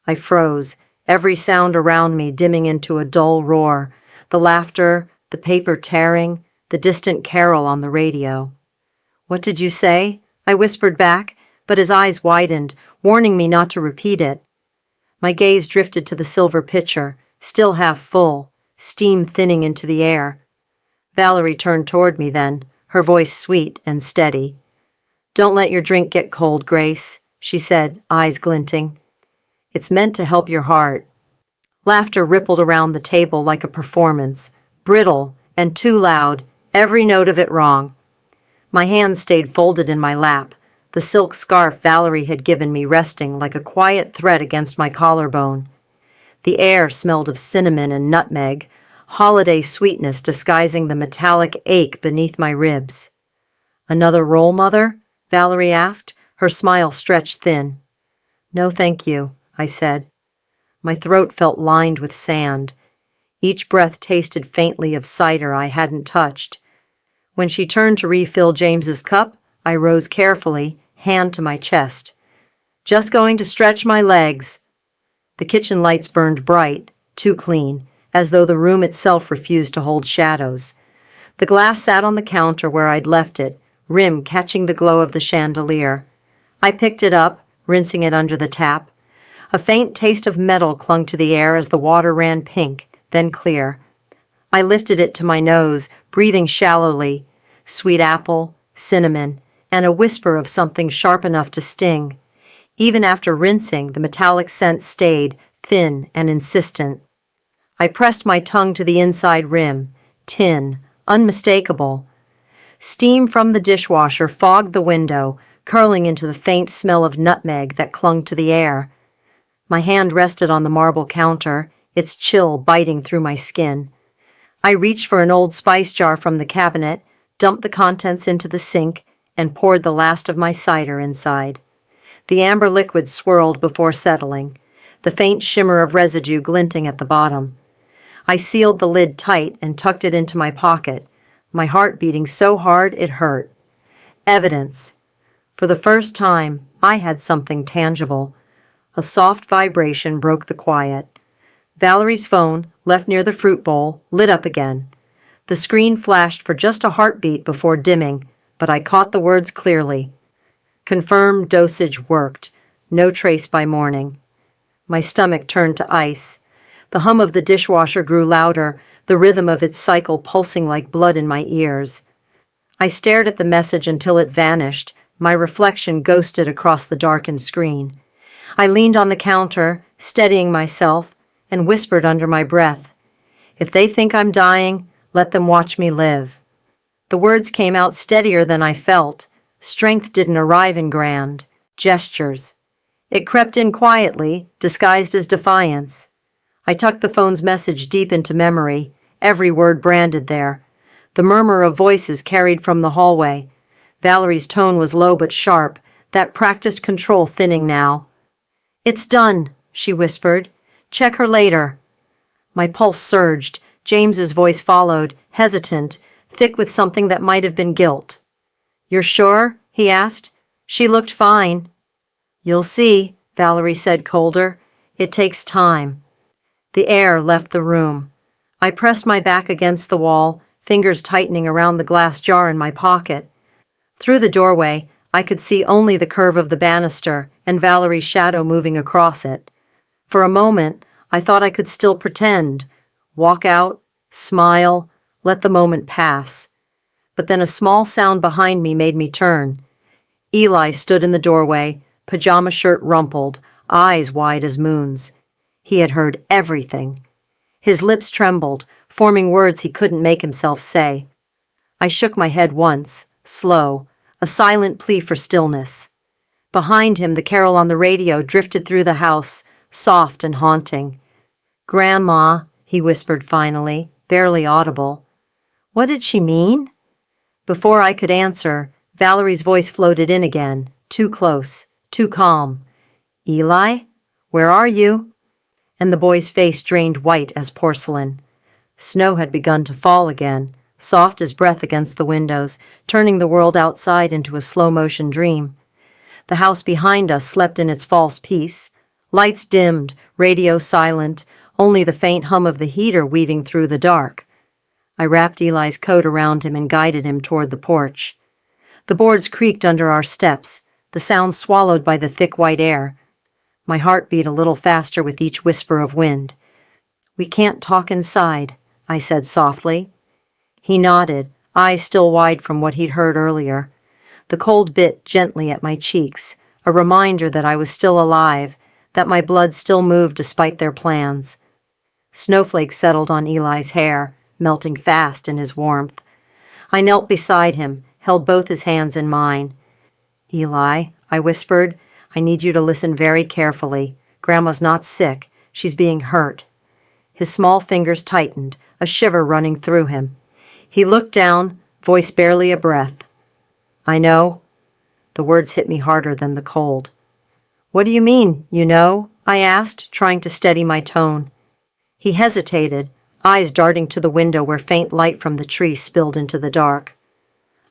I froze, every sound around me dimming into a dull roar, the laughter, the paper tearing, the distant carol on the radio. "What did you say?" I whispered back, but his eyes widened, warning me not to repeat it. My gaze drifted to the silver pitcher, still half full, steam thinning into the air. Valerie turned toward me then, her voice sweet and steady. "Don't let your drink get cold, Grace," she said, eyes glinting. "It's meant to help your heart." Laughter rippled around the table like a performance, brittle and too loud, every note of it wrong. My hands stayed folded in my lap, the silk scarf Valerie had given me resting like a quiet thread against my collarbone. The air smelled of cinnamon and nutmeg, holiday sweetness disguising the metallic ache beneath my ribs. "Another roll, Mother?" Valerie asked, her smile stretched thin. "No, thank you," I said. My throat felt lined with sand. Each breath tasted faintly of cider I hadn't touched. When she turned to refill James's cup, I rose carefully, hand to my chest. "Just going to stretch my legs." The kitchen lights burned bright, too clean, as though the room itself refused to hold shadows. The glass sat on the counter where I'd left it, rim catching the glow of the chandelier. I picked it up, rinsing it under the tap. A faint taste of metal clung to the air as the water ran pink, then clear. I lifted it to my nose, breathing shallowly. Sweet apple, cinnamon, and a whisper of something sharp enough to sting. Even after rinsing, the metallic scent stayed, thin and insistent. I pressed my tongue to the inside rim. Tin, unmistakable. Steam from the dishwasher fogged the window, curling into the faint smell of nutmeg that clung to the air. My hand rested on the marble counter, its chill biting through my skin. I reached for an old spice jar from the cabinet, dumped the contents into the sink, and poured the last of my cider inside. The amber liquid swirled before settling, the faint shimmer of residue glinting at the bottom. I sealed the lid tight and tucked it into my pocket, my heart beating so hard it hurt. Evidence. For the first time, I had something tangible. A soft vibration broke the quiet. Valerie's phone, left near the fruit bowl, lit up again. The screen flashed for just a heartbeat before dimming, but I caught the words clearly. Confirmed dosage worked. No trace by morning. My stomach turned to ice. The hum of the dishwasher grew louder, the rhythm of its cycle pulsing like blood in my ears. I stared at the message until it vanished, my reflection ghosted across the darkened screen. I leaned on the counter, steadying myself, and whispered under my breath, "If they think I'm dying, let them watch me live." The words came out steadier than I felt. Strength didn't arrive in grand gestures. It crept in quietly, disguised as defiance. I tucked the phone's message deep into memory, every word branded there. The murmur of voices carried from the hallway. Valerie's tone was low but sharp, that practiced control thinning now. "It's done," she whispered. "Check her later." My pulse surged. James's voice followed, hesitant, thick with something that might have been guilt. "You're sure?" he asked. "She looked fine." "You'll see," Valerie said colder. "It takes time." The air left the room. I pressed my back against the wall, fingers tightening around the glass jar in my pocket. Through the doorway, I could see only the curve of the banister and Valerie's shadow moving across it. For a moment, I thought I could still pretend, walk out, smile, let the moment pass. But then a small sound behind me made me turn. Eli stood in the doorway, pajama shirt rumpled, eyes wide as moons. He had heard everything. His lips trembled, forming words he couldn't make himself say. I shook my head once, slow, a silent plea for stillness. Behind him, the carol on the radio drifted through the house, soft and haunting. "Grandma," he whispered finally, barely audible. What did she mean? Before I could answer, Valerie's voice floated in again, too close, too calm. "Eli, where are you?" And the boy's face drained white as porcelain. Snow had begun to fall again, soft as breath against the windows, turning the world outside into a slow-motion dream. The house behind us slept in its false peace. Lights dimmed, radio silent, only the faint hum of the heater weaving through the dark. I wrapped Eli's coat around him and guided him toward the porch. The boards creaked under our steps, the sound swallowed by the thick white air. My heart beat a little faster with each whisper of wind. "We can't talk inside," I said softly. He nodded, eyes still wide from what he'd heard earlier. The cold bit gently at my cheeks, a reminder that I was still alive, that my blood still moved despite their plans. Snowflakes settled on Eli's hair, melting fast in his warmth. I knelt beside him, held both his hands in mine. "Eli," I whispered, "I need you to listen very carefully. Grandma's not sick. She's being hurt." His small fingers tightened, a shiver running through him. He looked down, voice barely a breath. "I know." The words hit me harder than the cold. "What do you mean, you know?" I asked, trying to steady my tone. He hesitated, eyes darting to the window where faint light from the tree spilled into the dark.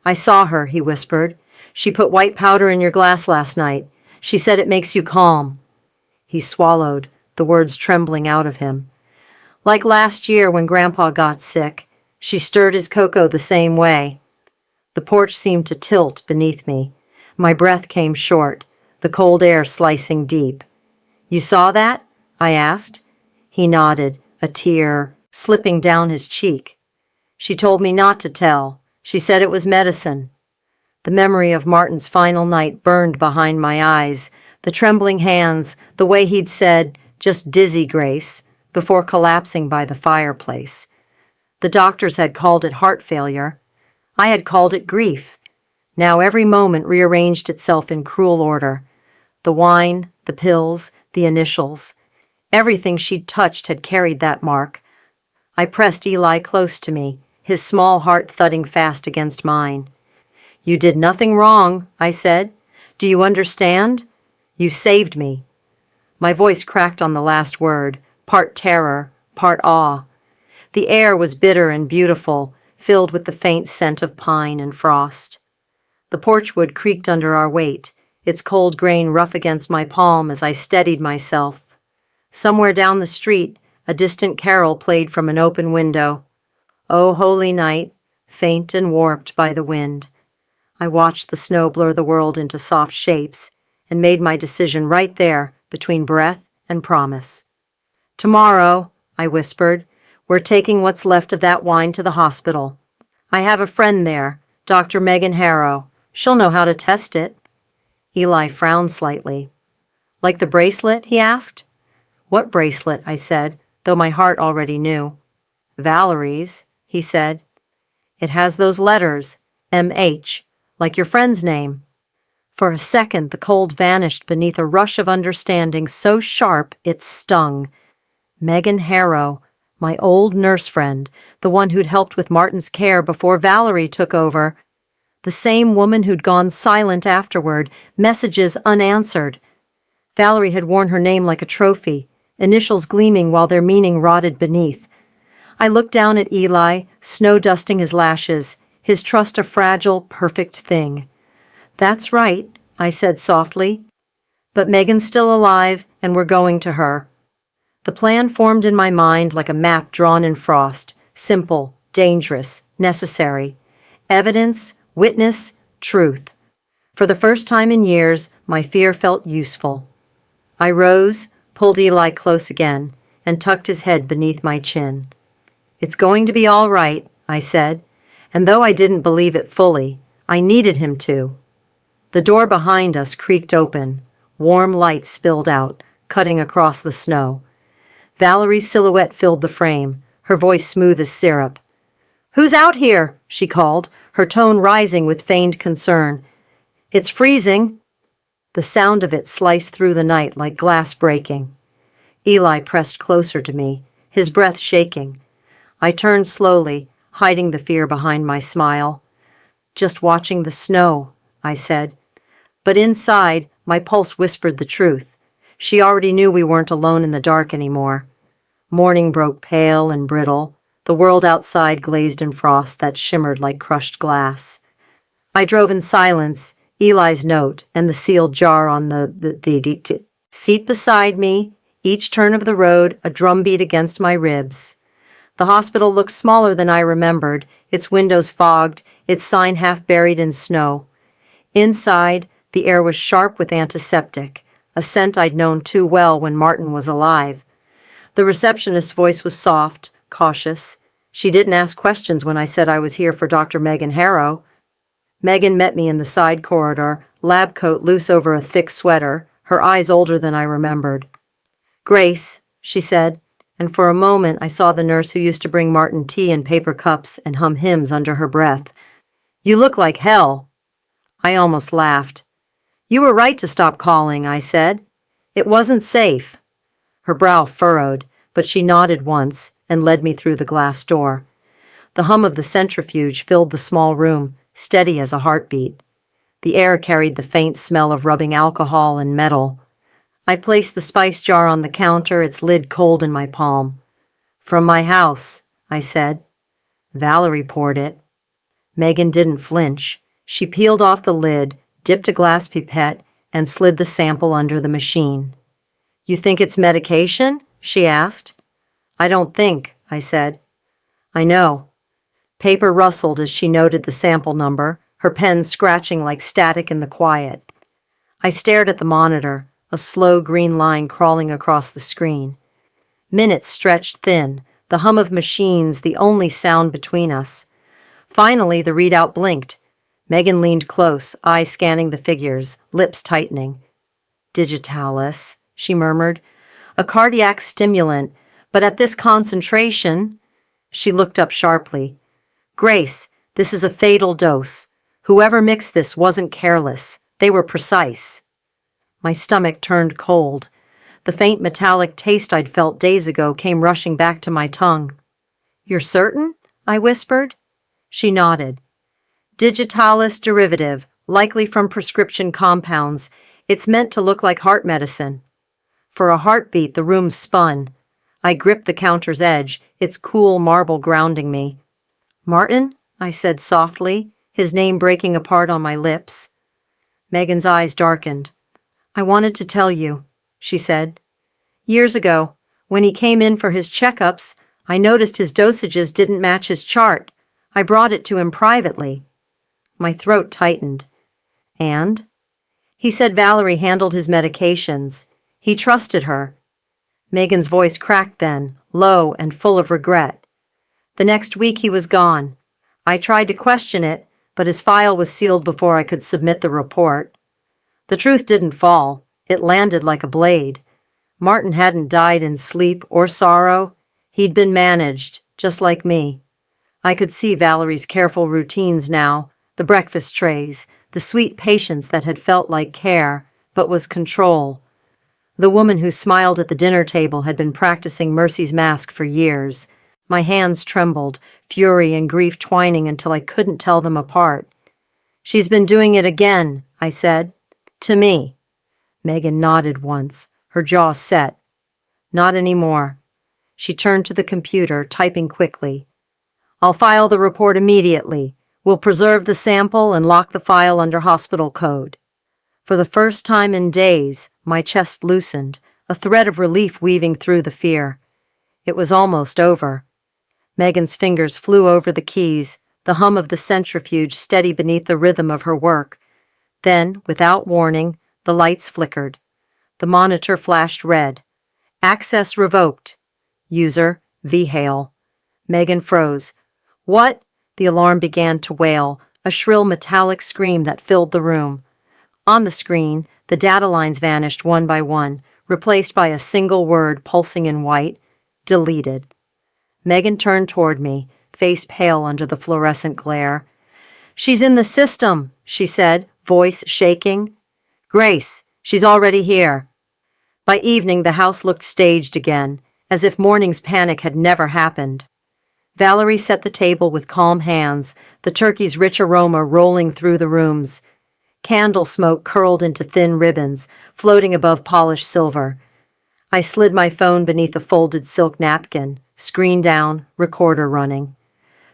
I saw her, he whispered. She put white powder in your glass last night. She said it makes you calm. He swallowed, the words trembling out of him. Like last year when Grandpa got sick, she stirred his cocoa the same way. The porch seemed to tilt beneath me. My breath came short, the cold air slicing deep. You saw that? I asked. He nodded, a tear slipping down his cheek. She told me not to tell. She said it was medicine. The memory of Martin's final night burned behind my eyes, the trembling hands, the way he'd said, "Just dizzy, Grace," before collapsing by the fireplace. The doctors had called it heart failure. I had called it grief. Now every moment rearranged itself in cruel order. The wine, the pills, the initials. Everything she'd touched had carried that mark. I pressed Eli close to me, his small heart thudding fast against mine. You did nothing wrong, I said. Do you understand? You saved me. My voice cracked on the last word, part terror, part awe. The air was bitter and beautiful, filled with the faint scent of pine and frost. The porch wood creaked under our weight, its cold grain rough against my palm as I steadied myself. Somewhere down the street, a distant carol played from an open window. O holy night, faint and warped by the wind. I watched the snow blur the world into soft shapes and made my decision right there between breath and promise. Tomorrow, I whispered, we're taking what's left of that wine to the hospital. I have a friend there, Dr. Megan Harrow. She'll know how to test it. Eli frowned slightly. Like the bracelet, he asked. What bracelet? I said, though my heart already knew. Valerie's, he said. It has those letters, M.H., like your friend's name. For a second, the cold vanished beneath a rush of understanding so sharp it stung. Megan Harrow, my old nurse friend, the one who'd helped with Martin's care before Valerie took over. The same woman who'd gone silent afterward, messages unanswered. Valerie had worn her name like a trophy, initials gleaming while their meaning rotted beneath. I looked down at Eli, snow dusting his lashes, his trust a fragile, perfect thing. That's right, I said softly. But Megan's still alive, and we're going to her. The plan formed in my mind like a map drawn in frost, simple, dangerous, necessary. Evidence, witness, truth. For the first time in years, my fear felt useful. I rose, pulled Eli close again, and tucked his head beneath my chin. It's going to be all right, I said, and though I didn't believe it fully, I needed him to. The door behind us creaked open. Warm light spilled out, cutting across the snow. Valerie's silhouette filled the frame, her voice smooth as syrup. Who's out here? She called, her tone rising with feigned concern. It's freezing. The sound of it sliced through the night like glass breaking. Eli pressed closer to me, his breath shaking. I turned slowly, hiding the fear behind my smile. Just watching the snow, I said. But inside, my pulse whispered the truth. She already knew we weren't alone in the dark anymore. Morning broke pale and brittle. The world outside glazed in frost that shimmered like crushed glass. I drove in silence, Eli's note and the sealed jar on the seat beside me, each turn of the road a drumbeat against my ribs. The hospital looked smaller than I remembered, its windows fogged, its sign half buried in snow. Inside, the air was sharp with antiseptic, a scent I'd known too well when Martin was alive. The receptionist's voice was soft, cautious. She didn't ask questions when I said I was here for Dr. Megan Harrow. Megan met me in the side corridor, lab coat loose over a thick sweater, her eyes older than I remembered. Grace, she said, and for a moment I saw the nurse who used to bring Martin tea in paper cups and hum hymns under her breath. You look like hell. I almost laughed. You were right to stop calling, I said. It wasn't safe. Her brow furrowed, but she nodded once and led me through the glass door. The hum of the centrifuge filled the small room, steady as a heartbeat. The air carried the faint smell of rubbing alcohol and metal. I placed the spice jar on the counter, its lid cold in my palm. "From my house," I said. Valerie poured it. Megan didn't flinch. She peeled off the lid, dipped a glass pipette, and slid the sample under the machine. "You think it's medication?" she asked. "I don't think," I said. "I know." Paper rustled as she noted the sample number, her pen scratching like static in the quiet. I stared at the monitor, a slow green line crawling across the screen. Minutes stretched thin, the hum of machines the only sound between us. Finally, the readout blinked. Megan leaned close, eyes scanning the figures, lips tightening. "Digitalis," she murmured. "A cardiac stimulant, but at this concentration—" She looked up sharply. "Grace, this is a fatal dose. Whoever mixed this wasn't careless. They were precise." My stomach turned cold. The faint metallic taste I'd felt days ago came rushing back to my tongue. "You're certain?" I whispered. She nodded. "Digitalis derivative, likely from prescription compounds. It's meant to look like heart medicine." For a heartbeat, the room spun. I gripped the counter's edge, its cool marble grounding me. "Martin?" I said softly, his name breaking apart on my lips. Megan's eyes darkened. "I wanted to tell you," she said. "Years ago, when he came in for his checkups, I noticed his dosages didn't match his chart. I brought it to him privately." My throat tightened. "And?" "He said Valerie handled his medications. He trusted her." Megan's voice cracked then, low and full of regret. "The next week he was gone. I tried to question it, but his file was sealed before I could submit the report. The truth didn't fall. It landed like a blade. Martin hadn't died in sleep or sorrow. He'd been managed, just like me. I could see Valerie's careful routines now, the breakfast trays, the sweet patience that had felt like care, but was control. The woman who smiled at the dinner table had been practicing Mercy's mask for years. My hands trembled, fury and grief twining until I couldn't tell them apart. "She's been doing it again," I said. "To me." Megan nodded once, her jaw set. "Not anymore." She turned to the computer, typing quickly. "I'll file the report immediately. We'll preserve the sample and lock the file under hospital code." For the first time in days, my chest loosened, a thread of relief weaving through the fear. It was almost over. Megan's fingers flew over the keys, the hum of the centrifuge steady beneath the rhythm of her work. Then, without warning, the lights flickered. The monitor flashed red. "Access revoked. User, VHale." Megan froze. "What?" The alarm began to wail, a shrill metallic scream that filled the room. On the screen, the data lines vanished one by one, replaced by a single word pulsing in white: deleted. Megan turned toward me, face pale under the fluorescent glare. "She's in the system," she said, voice shaking. "Grace, she's already here." By evening, the house looked staged again, as if morning's panic had never happened. Valerie set the table with calm hands, the turkey's rich aroma rolling through the rooms. Candle smoke curled into thin ribbons, floating above polished silver. I slid my phone beneath a folded silk napkin, screen down, recorder running.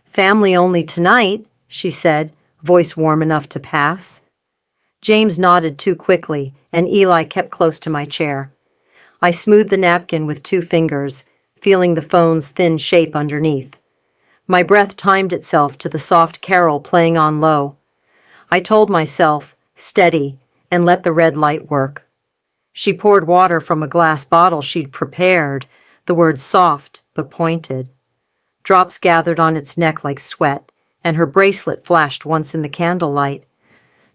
"Family only tonight," she said, voice warm enough to pass. James nodded too quickly, and Eli kept close to my chair. I smoothed the napkin with 2 fingers, feeling the phone's thin shape underneath. My breath timed itself to the soft carol playing on low. I told myself, steady, and let the red light work. She poured water from a glass bottle she'd prepared, the words soft but pointed. Drops gathered on its neck like sweat, and her bracelet flashed once in the candlelight.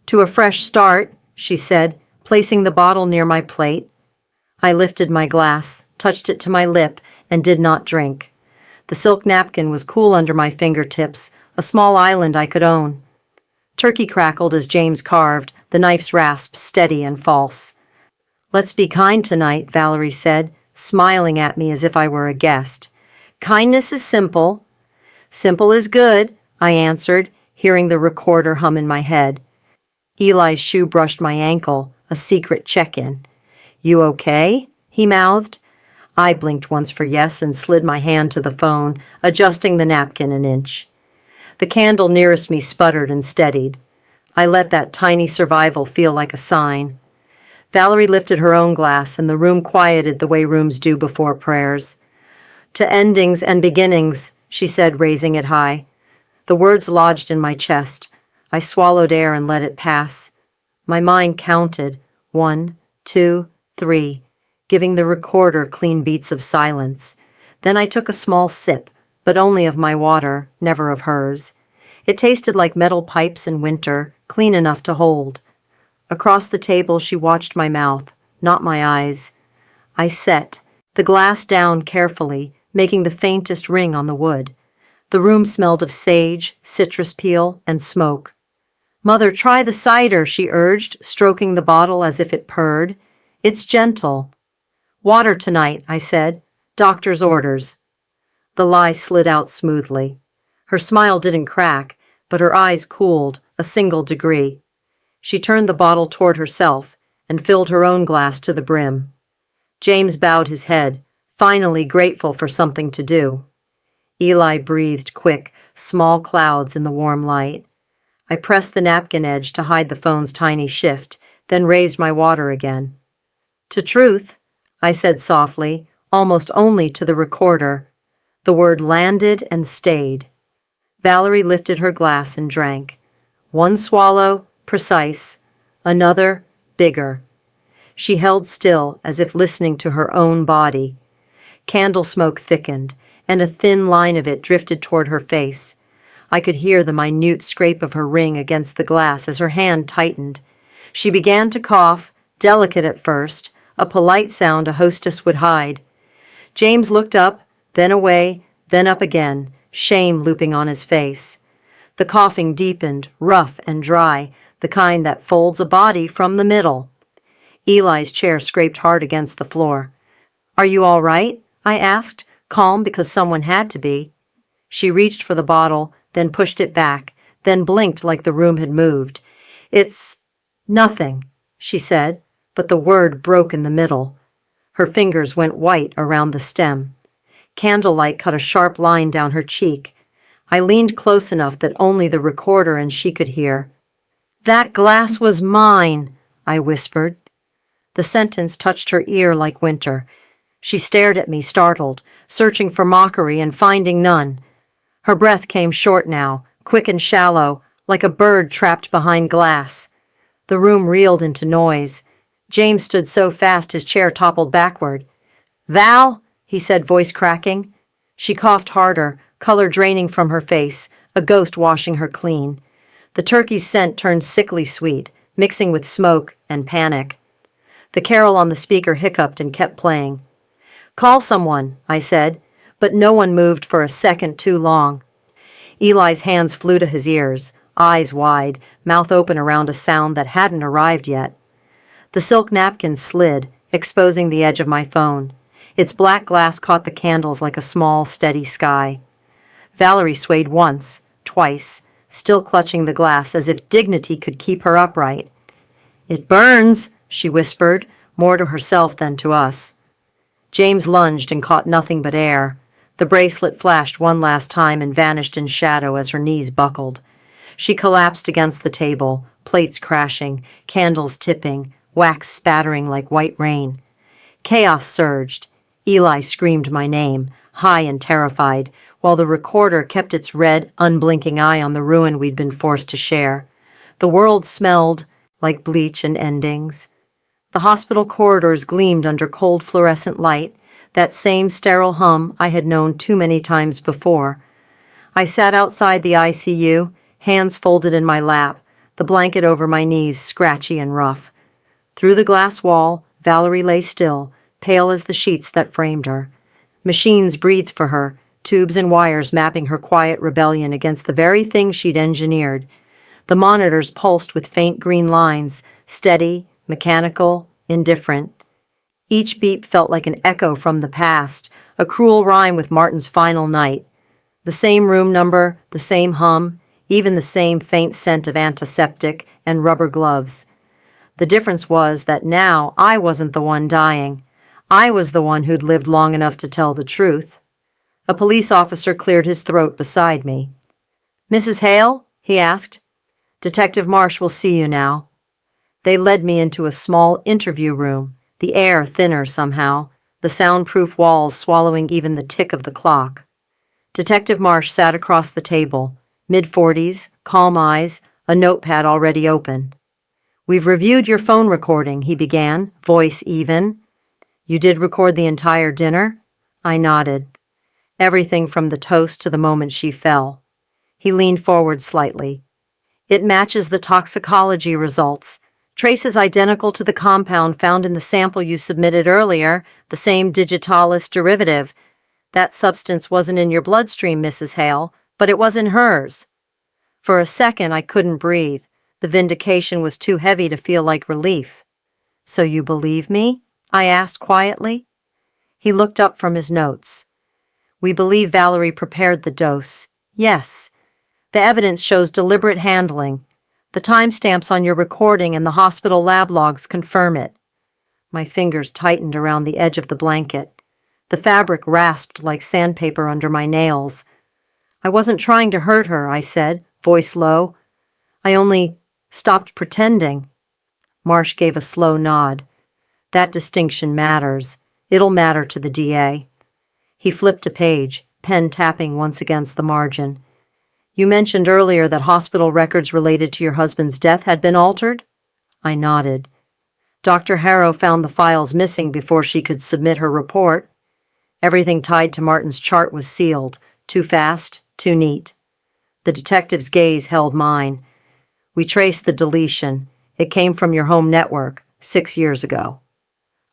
"To a fresh start," she said, placing the bottle near my plate. I lifted my glass, touched it to my lip, and did not drink. The silk napkin was cool under my fingertips, a small island I could own. Turkey crackled as James carved, the knife's rasp steady and false. "Let's be kind tonight," Valerie said, smiling at me as if I were a guest. "Kindness is simple." "Simple is good," I answered, hearing the recorder hum in my head. Eli's shoe brushed my ankle, a secret check-in. "You okay?" he mouthed. I blinked once for yes and slid my hand to the phone, adjusting the napkin an inch. The candle nearest me sputtered and steadied. I let that tiny survival feel like a sign. Valerie lifted her own glass, and the room quieted the way rooms do before prayers. "To endings and beginnings," she said, raising it high. The words lodged in my chest. I swallowed air and let it pass. My mind counted 1, 2, 3, giving the recorder clean beats of silence. Then I took a small sip, but only of my water, never of hers. It tasted like metal pipes in winter, clean enough to hold. Across the table she watched my mouth, not my eyes. I set, the glass down carefully, making the faintest ring on the wood. The room smelled of sage, citrus peel, and smoke. "Mother, try the cider," she urged, stroking the bottle as if it purred. "It's gentle." "Water tonight," I said. "Doctor's orders." The lie slid out smoothly. Her smile didn't crack, but her eyes cooled, a single degree. She turned the bottle toward herself and filled her own glass to the brim. James bowed his head, finally grateful for something to do. Eli breathed quick, small clouds in the warm light. I pressed the napkin edge to hide the phone's tiny shift, then raised my water again. "To truth," I said softly, almost only to the recorder. The word landed and stayed. Valerie lifted her glass and drank. One swallow, precise. Another, bigger. She held still, as if listening to her own body. Candle smoke thickened, and a thin line of it drifted toward her face. I could hear the minute scrape of her ring against the glass as her hand tightened. She began to cough, delicate at first, a polite sound a hostess would hide. James looked up, then away, then up again, shame looping on his face. The coughing deepened, rough and dry, the kind that folds a body from the middle. Eli's chair scraped hard against the floor. "Are you all right?" I asked, calm because someone had to be. She reached for the bottle, then pushed it back, then blinked like the room had moved. "It's nothing," she said, but the word broke in the middle. Her fingers went white around the stem. Candlelight cut a sharp line down her cheek. I leaned close enough that only the recorder and she could hear. "That glass was mine," I whispered. The sentence touched her ear like winter. She stared at me, startled, searching for mockery and finding none. Her breath came short now, quick and shallow, like a bird trapped behind glass. The room reeled into noise. James stood so fast his chair toppled backward. "Val," he said, voice cracking. She coughed harder, color draining from her face, a ghost washing her clean. The turkey's scent turned sickly sweet, mixing with smoke and panic. The carol on the speaker hiccuped and kept playing. "Call someone," I said, but no one moved for a second too long. Eli's hands flew to his ears, eyes wide, mouth open around a sound that hadn't arrived yet. The silk napkin slid, exposing the edge of my phone. Its black glass caught the candles like a small, steady sky. Valerie swayed once, twice, still clutching the glass as if dignity could keep her upright. "It burns," she whispered, more to herself than to us. James lunged and caught nothing but air. The bracelet flashed one last time and vanished in shadow as her knees buckled. She collapsed against the table, plates crashing, candles tipping, wax spattering like white rain. Chaos surged. Eli screamed my name, high and terrified, while the recorder kept its red, unblinking eye on the ruin we'd been forced to share. The world smelled like bleach and endings. The hospital corridors gleamed under cold fluorescent light, that same sterile hum I had known too many times before. I sat outside the ICU, hands folded in my lap, the blanket over my knees scratchy and rough. Through the glass wall, Valerie lay still, pale as the sheets that framed her. Machines breathed for her, tubes and wires mapping her quiet rebellion against the very thing she'd engineered. The monitors pulsed with faint green lines, steady, mechanical, indifferent. Each beep felt like an echo from the past, a cruel rhyme with Martin's final night. The same room number, the same hum, even the same faint scent of antiseptic and rubber gloves. The difference was that now I wasn't the one dying. I was the one who'd lived long enough to tell the truth. A police officer cleared his throat beside me. "Mrs. Hale?" he asked. "Detective Marsh will see you now." They led me into a small interview room, the air thinner somehow, the soundproof walls swallowing even the tick of the clock. Detective Marsh sat across the table, mid-40s, calm eyes, a notepad already open. "We've reviewed your phone recording," he began, voice even. "You did record the entire dinner?" I nodded. Everything from the toast to the moment she fell. He leaned forward slightly. "It matches the toxicology results. Traces identical to the compound found in the sample you submitted earlier, the same digitalis derivative. That substance wasn't in your bloodstream, Mrs. Hale, but it was in hers." For a second, I couldn't breathe. The vindication was too heavy to feel like relief. "So you believe me?" I asked quietly. He looked up from his notes. "We believe Valerie prepared the dose. Yes. The evidence shows deliberate handling. The timestamps on your recording and the hospital lab logs confirm it." My fingers tightened around the edge of the blanket. The fabric rasped like sandpaper under my nails. "I wasn't trying to hurt her," I said, voice low. "I only stopped pretending." Marsh gave a slow nod. "That distinction matters. It'll matter to the DA." He flipped a page, pen tapping once against the margin. "You mentioned earlier that hospital records related to your husband's death had been altered?" I nodded. "Dr. Harrow found the files missing before she could submit her report. Everything tied to Martin's chart was sealed. Too fast, too neat." The detective's gaze held mine. "We traced the deletion. It came from your home network, 6 years ago."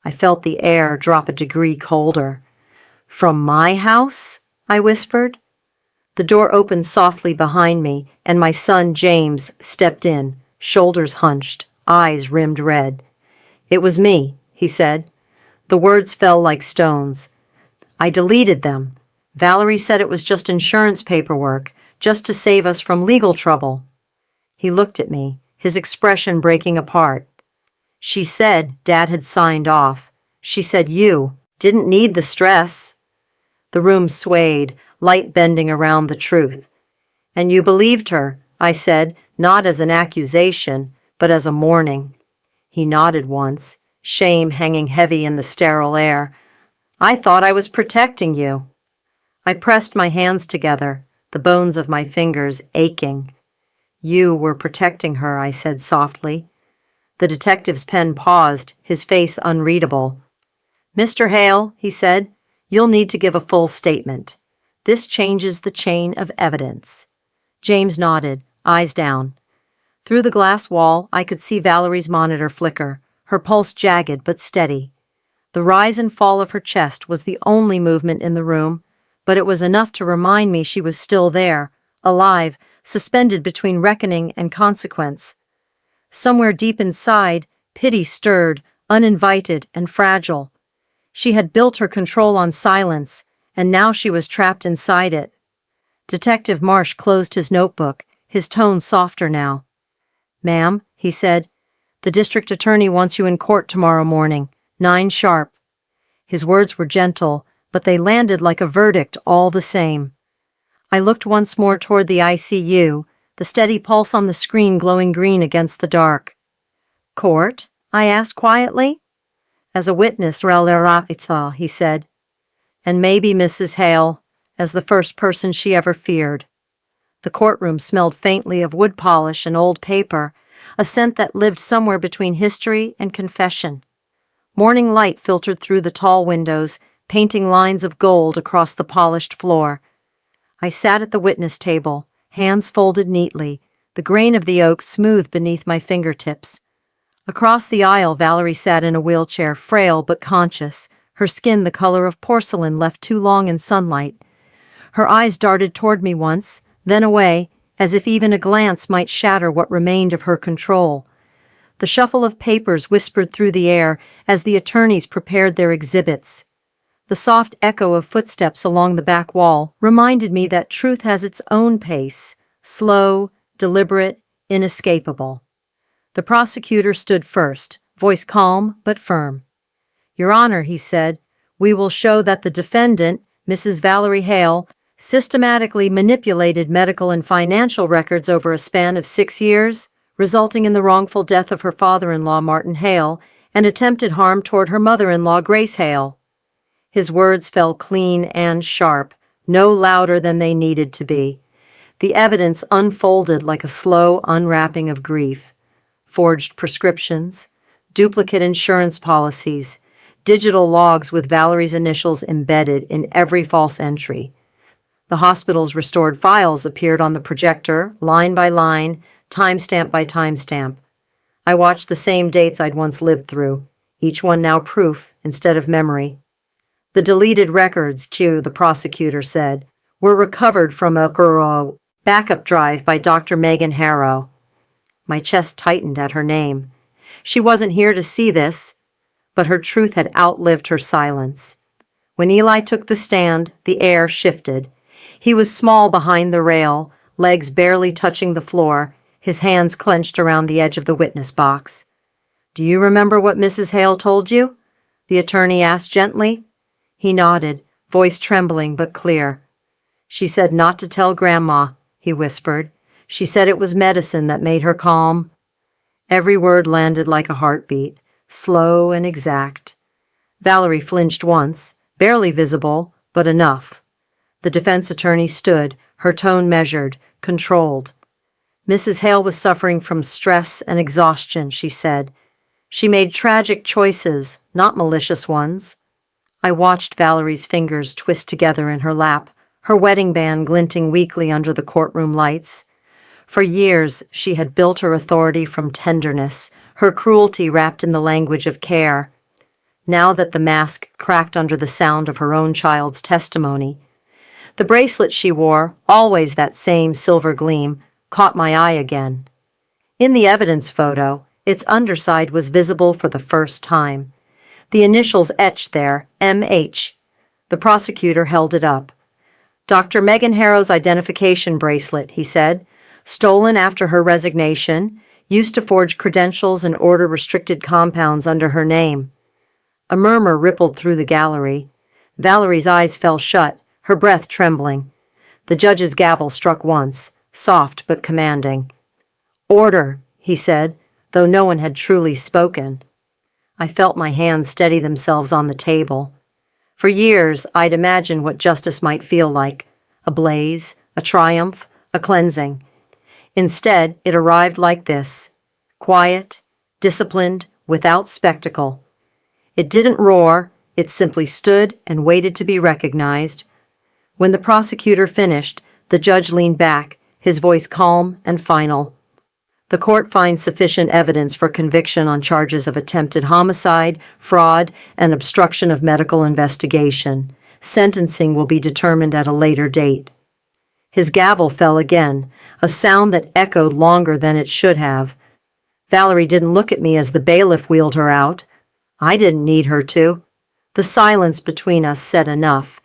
I felt the air drop a degree colder. "From my house?" I whispered. The door opened softly behind me, and my son James stepped in, shoulders hunched, eyes rimmed red. "It was me," he said. The words fell like stones. "I deleted them. Valerie said it was just insurance paperwork, just to save us from legal trouble." He looked at me, his expression breaking apart. "She said Dad had signed off. She said you didn't need the stress." The room swayed, light bending around the truth. "And you believed her," I said, not as an accusation, but as a warning. He nodded once, shame hanging heavy in the sterile air. "I thought I was protecting you." I pressed my hands together, the bones of my fingers aching. "You were protecting her," I said softly. The detective's pen paused, his face unreadable. "Mr. Hale," he said, "you'll need to give a full statement. This changes the chain of evidence." James nodded, eyes down. Through the glass wall, I could see Valerie's monitor flicker, her pulse jagged but steady. The rise and fall of her chest was the only movement in the room, but it was enough to remind me she was still there, alive, suspended between reckoning and consequence. Somewhere deep inside, pity stirred, uninvited and fragile. She had built her control on silence, and now she was trapped inside it. Detective Marsh closed his notebook, his tone softer now. "Ma'am," he said, "the district attorney wants you in court tomorrow morning, 9 sharp." His words were gentle, but they landed like a verdict all the same. I looked once more toward the ICU, the steady pulse on the screen glowing green against the dark. "Court?" I asked quietly. "As a witness, Rel-Lerapita," he said. "And maybe Mrs. Hale, as the first person she ever feared." The courtroom smelled faintly of wood polish and old paper, a scent that lived somewhere between history and confession. Morning light filtered through the tall windows, painting lines of gold across the polished floor. I sat at the witness table, hands folded neatly, the grain of the oak smooth beneath my fingertips. Across the aisle, Valerie sat in a wheelchair, frail but conscious, her skin the color of porcelain left too long in sunlight. Her eyes darted toward me once, then away, as if even a glance might shatter what remained of her control. The shuffle of papers whispered through the air as the attorneys prepared their exhibits. The soft echo of footsteps along the back wall reminded me that truth has its own pace, slow, deliberate, inescapable. The prosecutor stood first, voice calm but firm. "Your Honor," he said, "we will show that the defendant, Mrs. Valerie Hale, systematically manipulated medical and financial records over a span of 6 years, resulting in the wrongful death of her father-in-law, Martin Hale, and attempted harm toward her mother-in-law, Grace Hale." His words fell clean and sharp, no louder than they needed to be. The evidence unfolded like a slow unwrapping of grief. Forged prescriptions, duplicate insurance policies, digital logs with Valerie's initials embedded in every false entry. The hospital's restored files appeared on the projector, line by line, timestamp by timestamp. I watched the same dates I'd once lived through, each one now proof instead of memory. "The deleted records," Chiu, the prosecutor, said, "were recovered from a backup drive by Dr. Megan Harrow." My chest tightened at her name. She wasn't here to see this, but her truth had outlived her silence. When Eli took the stand, the air shifted. He was small behind the rail, legs barely touching the floor, his hands clenched around the edge of the witness box. "Do you remember what Mrs. Hale told you?" the attorney asked gently. He nodded, voice trembling but clear. "She said not to tell Grandma," he whispered. "She said it was medicine that made her calm." Every word landed like a heartbeat, slow and exact. Valerie flinched once, barely visible, but enough. The defense attorney stood, her tone measured, controlled. "Mrs. Hale was suffering from stress and exhaustion," she said. "She made tragic choices, not malicious ones." I watched Valerie's fingers twist together in her lap, her wedding band glinting weakly under the courtroom lights. For years, she had built her authority from tenderness, her cruelty wrapped in the language of care. Now that the mask cracked under the sound of her own child's testimony, the bracelet she wore, always that same silver gleam, caught my eye again. In the evidence photo, its underside was visible for the first time. The initials etched there, M.H. The prosecutor held it up. "Dr. Megan Harrow's identification bracelet," he said, "stolen after her resignation, used to forge credentials and order restricted compounds under her name." A murmur rippled through the gallery. Valerie's eyes fell shut, her breath trembling. The judge's gavel struck once, soft but commanding. "Order," he said, though no one had truly spoken. I felt my hands steady themselves on the table. For years, I'd imagined what justice might feel like: a blaze, a triumph, a cleansing. Instead, it arrived like this: quiet, disciplined, without spectacle. It didn't roar, it simply stood and waited to be recognized. When the prosecutor finished, the judge leaned back, his voice calm and final. "The court finds sufficient evidence for conviction on charges of attempted homicide, fraud, and obstruction of medical investigation. Sentencing will be determined at a later date." His gavel fell again, a sound that echoed longer than it should have. Valerie didn't look at me as the bailiff wheeled her out. I didn't need her to. The silence between us said enough.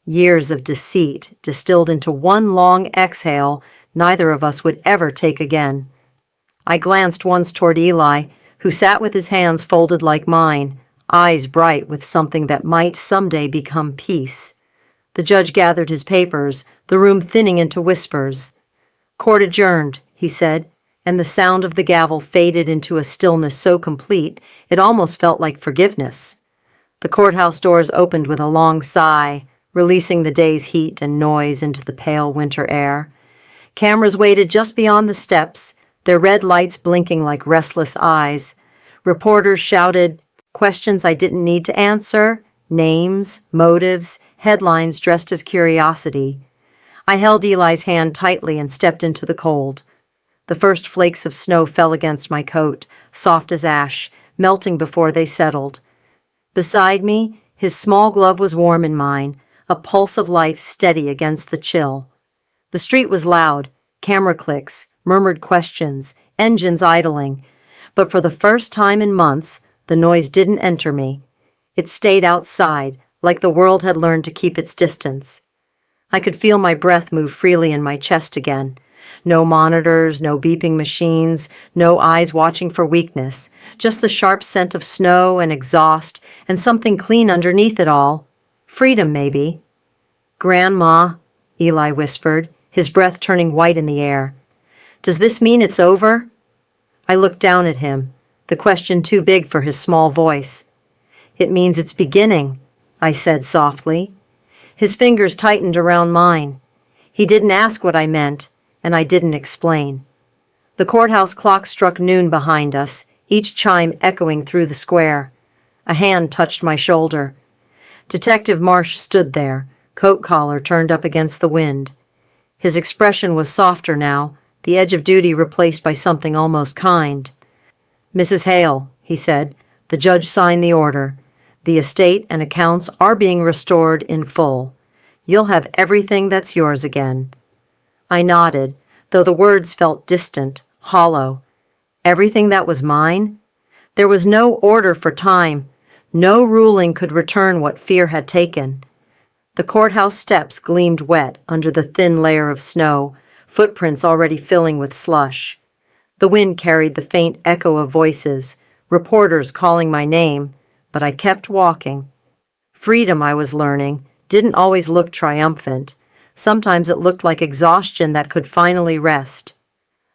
Years of deceit distilled into one long exhale neither of us would ever take again. I glanced once toward Eli, who sat with his hands folded like mine, eyes bright with something that might someday become peace. The judge gathered his papers, the room thinning into whispers. "Court adjourned," he said, and the sound of the gavel faded into a stillness so complete it almost felt like forgiveness. The courthouse doors opened with a long sigh, releasing the day's heat and noise into the pale winter air. Cameras waited just beyond the steps, their red lights blinking like restless eyes. Reporters shouted questions I didn't need to answer, names, motives, headlines dressed as curiosity. I held Eli's hand tightly and stepped into the cold. The first flakes of snow fell against my coat, soft as ash, melting before they settled. Beside me, his small glove was warm in mine, a pulse of life steady against the chill. The street was loud, camera clicks, murmured questions, engines idling. But for the first time in months, the noise didn't enter me. It stayed outside, like the world had learned to keep its distance. I could feel my breath move freely in my chest again, No monitors, no beeping machines, no eyes watching for weakness. Just the sharp scent of snow and exhaust and something clean underneath it all. Freedom, maybe. "Grandma," Eli whispered, his breath turning white in the air. "Does this mean it's over?" I looked down at him, the question too big for his small voice. "It means it's beginning," I said softly. His fingers tightened around mine. He didn't ask what I meant, and I didn't explain. The courthouse clock struck noon behind us, each chime echoing through the square. A hand touched my shoulder. Detective Marsh stood there, coat collar turned up against the wind. His expression was softer now, the edge of duty replaced by something almost kind. "Mrs. Hale," he said, "the judge signed the order. The estate and accounts are being restored in full. You'll have everything that's yours again." I nodded, though the words felt distant, hollow. Everything that was mine? There was no order for time. No ruling could return what fear had taken. The courthouse steps gleamed wet under the thin layer of snow, footprints already filling with slush. The wind carried the faint echo of voices, reporters calling my name, but I kept walking. Freedom, I was learning, didn't always look triumphant. Sometimes it looked like exhaustion that could finally rest.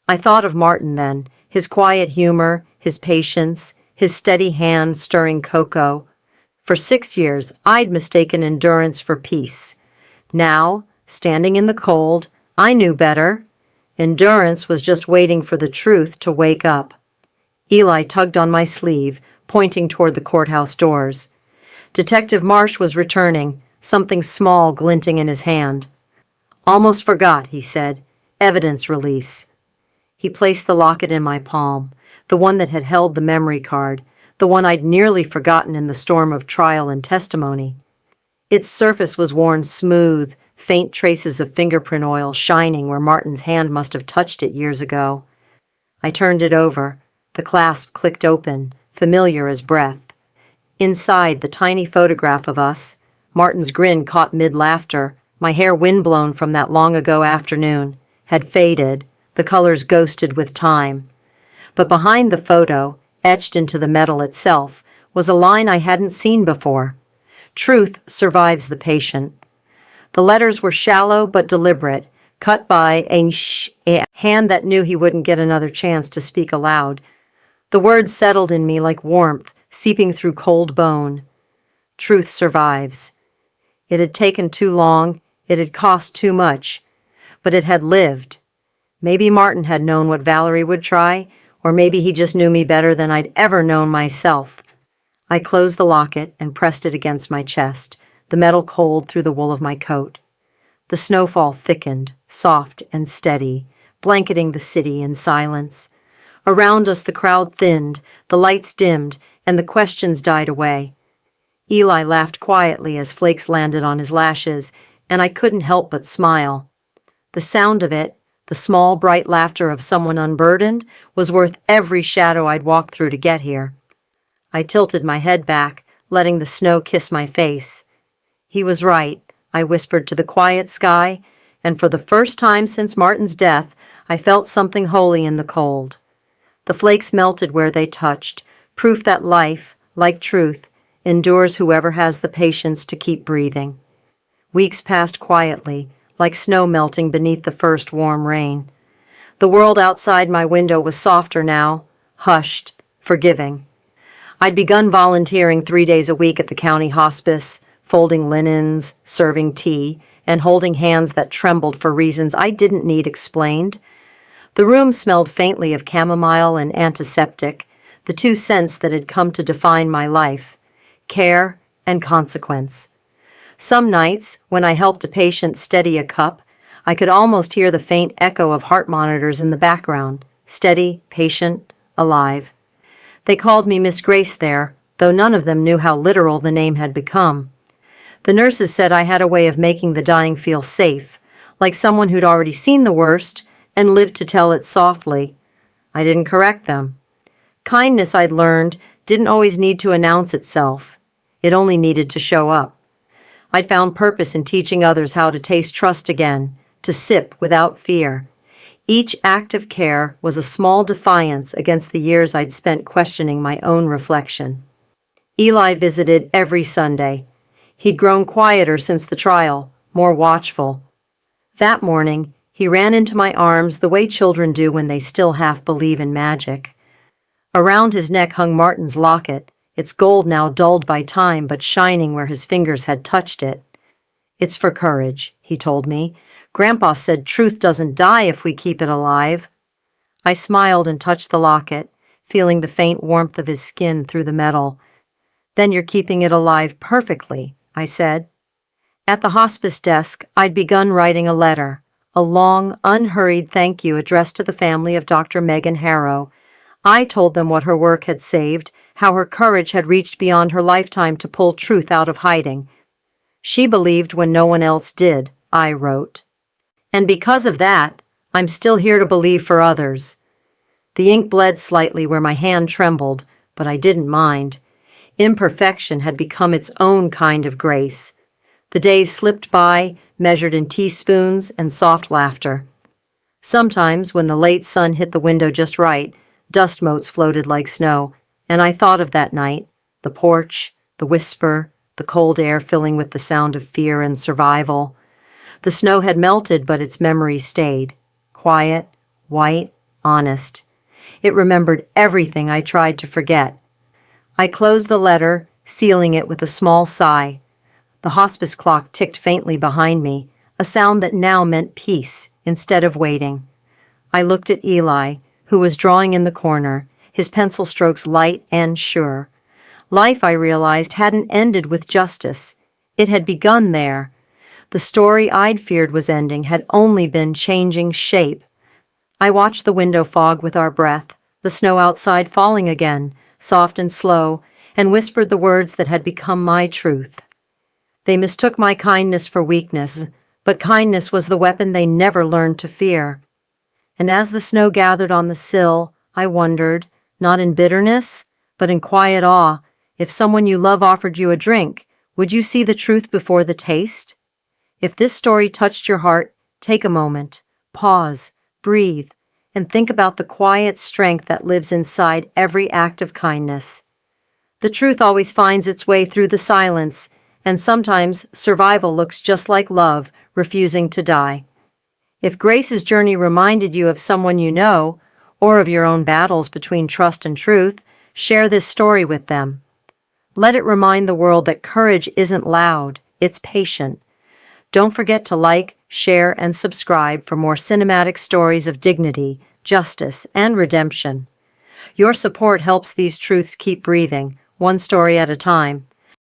I thought of Martin then, his quiet humor, his patience, his steady hand stirring cocoa. For 6 years, I'd mistaken endurance for peace. Now, standing in the cold, I knew better. Endurance was just waiting for the truth to wake up. Eli tugged on my sleeve, pointing toward the courthouse doors. Detective Marsh was returning, something small glinting in his hand. "Almost forgot," he said. "Evidence release." He placed the locket in my palm, the one that had held the memory card, the one I'd nearly forgotten in the storm of trial and testimony. Its surface was worn smooth, faint traces of fingerprint oil shining where Martin's hand must have touched it years ago. I turned it over. The clasp clicked open, familiar as breath. Inside, the tiny photograph of us, Martin's grin caught mid-laughter, my hair windblown from that long-ago afternoon, had faded, the colors ghosted with time. But behind the photo, etched into the metal itself, was a line I hadn't seen before. "Truth survives the patient." The letters were shallow but deliberate, cut by a hand that knew he wouldn't get another chance to speak aloud. The words settled in me like warmth, seeping through cold bone. Truth survives. It had taken too long, it had cost too much, but it had lived. Maybe Martin had known what Valerie would try, or maybe he just knew me better than I'd ever known myself. I closed the locket and pressed it against my chest, the metal cold through the wool of my coat. The snowfall thickened, soft and steady, blanketing the city in silence. Around us the crowd thinned, the lights dimmed, and the questions died away. Eli laughed quietly as flakes landed on his lashes, and I couldn't help but smile. The sound of it, the small, bright laughter of someone unburdened, was worth every shadow I'd walked through to get here. I tilted my head back, letting the snow kiss my face. He was right, I whispered to the quiet sky, and for the first time since Martin's death, I felt something holy in the cold. The flakes melted where they touched, proof that life, like truth, endures whoever has the patience to keep breathing. Weeks passed quietly, like snow melting beneath the first warm rain. The world outside my window was softer now, hushed, forgiving. I'd begun volunteering 3 days a week at the county hospice, folding linens, serving tea, and holding hands that trembled for reasons I didn't need explained. The room smelled faintly of chamomile and antiseptic, the two scents that had come to define my life: care and consequence. Some nights, when I helped a patient steady a cup, I could almost hear the faint echo of heart monitors in the background, steady, patient, alive. They called me Miss Grace there, though none of them knew how literal the name had become. The nurses said I had a way of making the dying feel safe, like someone who'd already seen the worst and lived to tell it softly. I didn't correct them. Kindness, I'd learned, didn't always need to announce itself. It only needed to show up. I'd found purpose in teaching others how to taste trust again, to sip without fear. Each act of care was a small defiance against the years I'd spent questioning my own reflection. Eli visited every Sunday. He'd grown quieter since the trial, more watchful. That morning, he ran into my arms the way children do when they still half believe in magic. Around his neck hung Martin's locket, its gold now dulled by time but shining where his fingers had touched it. "It's for courage," he told me. "Grandpa said truth doesn't die if we keep it alive." I smiled and touched the locket, feeling the faint warmth of his skin through the metal. "Then you're keeping it alive perfectly," I said. At the hospice desk, I'd begun writing a letter, a long, unhurried thank you addressed to the family of Dr. Megan Harrow. I told them what her work had saved, how her courage had reached beyond her lifetime to pull truth out of hiding. "She believed when no one else did," I wrote. "And because of that, I'm still here to believe for others." The ink bled slightly where my hand trembled, but I didn't mind. Imperfection had become its own kind of grace. The days slipped by, measured in teaspoons and soft laughter. Sometimes, when the late sun hit the window just right, dust motes floated like snow, and I thought of that night, the porch, the whisper, the cold air filling with the sound of fear and survival. The snow had melted, but its memory stayed. Quiet, white, honest. It remembered everything I tried to forget. I closed the letter, sealing it with a small sigh. The hospice clock ticked faintly behind me, a sound that now meant peace instead of waiting. I looked at Eli, who was drawing in the corner, his pencil strokes light and sure. Life, I realized, hadn't ended with justice. It had begun there. The story I'd feared was ending had only been changing shape. I watched the window fog with our breath, the snow outside falling again, soft and slow, and whispered the words that had become my truth. They mistook my kindness for weakness, but kindness was the weapon they never learned to fear. And as the snow gathered on the sill, I wondered, not in bitterness, but in quiet awe, if someone you love offered you a drink, would you see the truth before the taste? If this story touched your heart, take a moment, pause, breathe, and think about the quiet strength that lives inside every act of kindness. The truth always finds its way through the silence, and sometimes survival looks just like love, refusing to die. If Grace's journey reminded you of someone you know, or of your own battles between trust and truth, share this story with them. Let it remind the world that courage isn't loud, it's patient. Don't forget to like, share, and subscribe for more cinematic stories of dignity, justice, and redemption. Your support helps these truths keep breathing, one story at a time.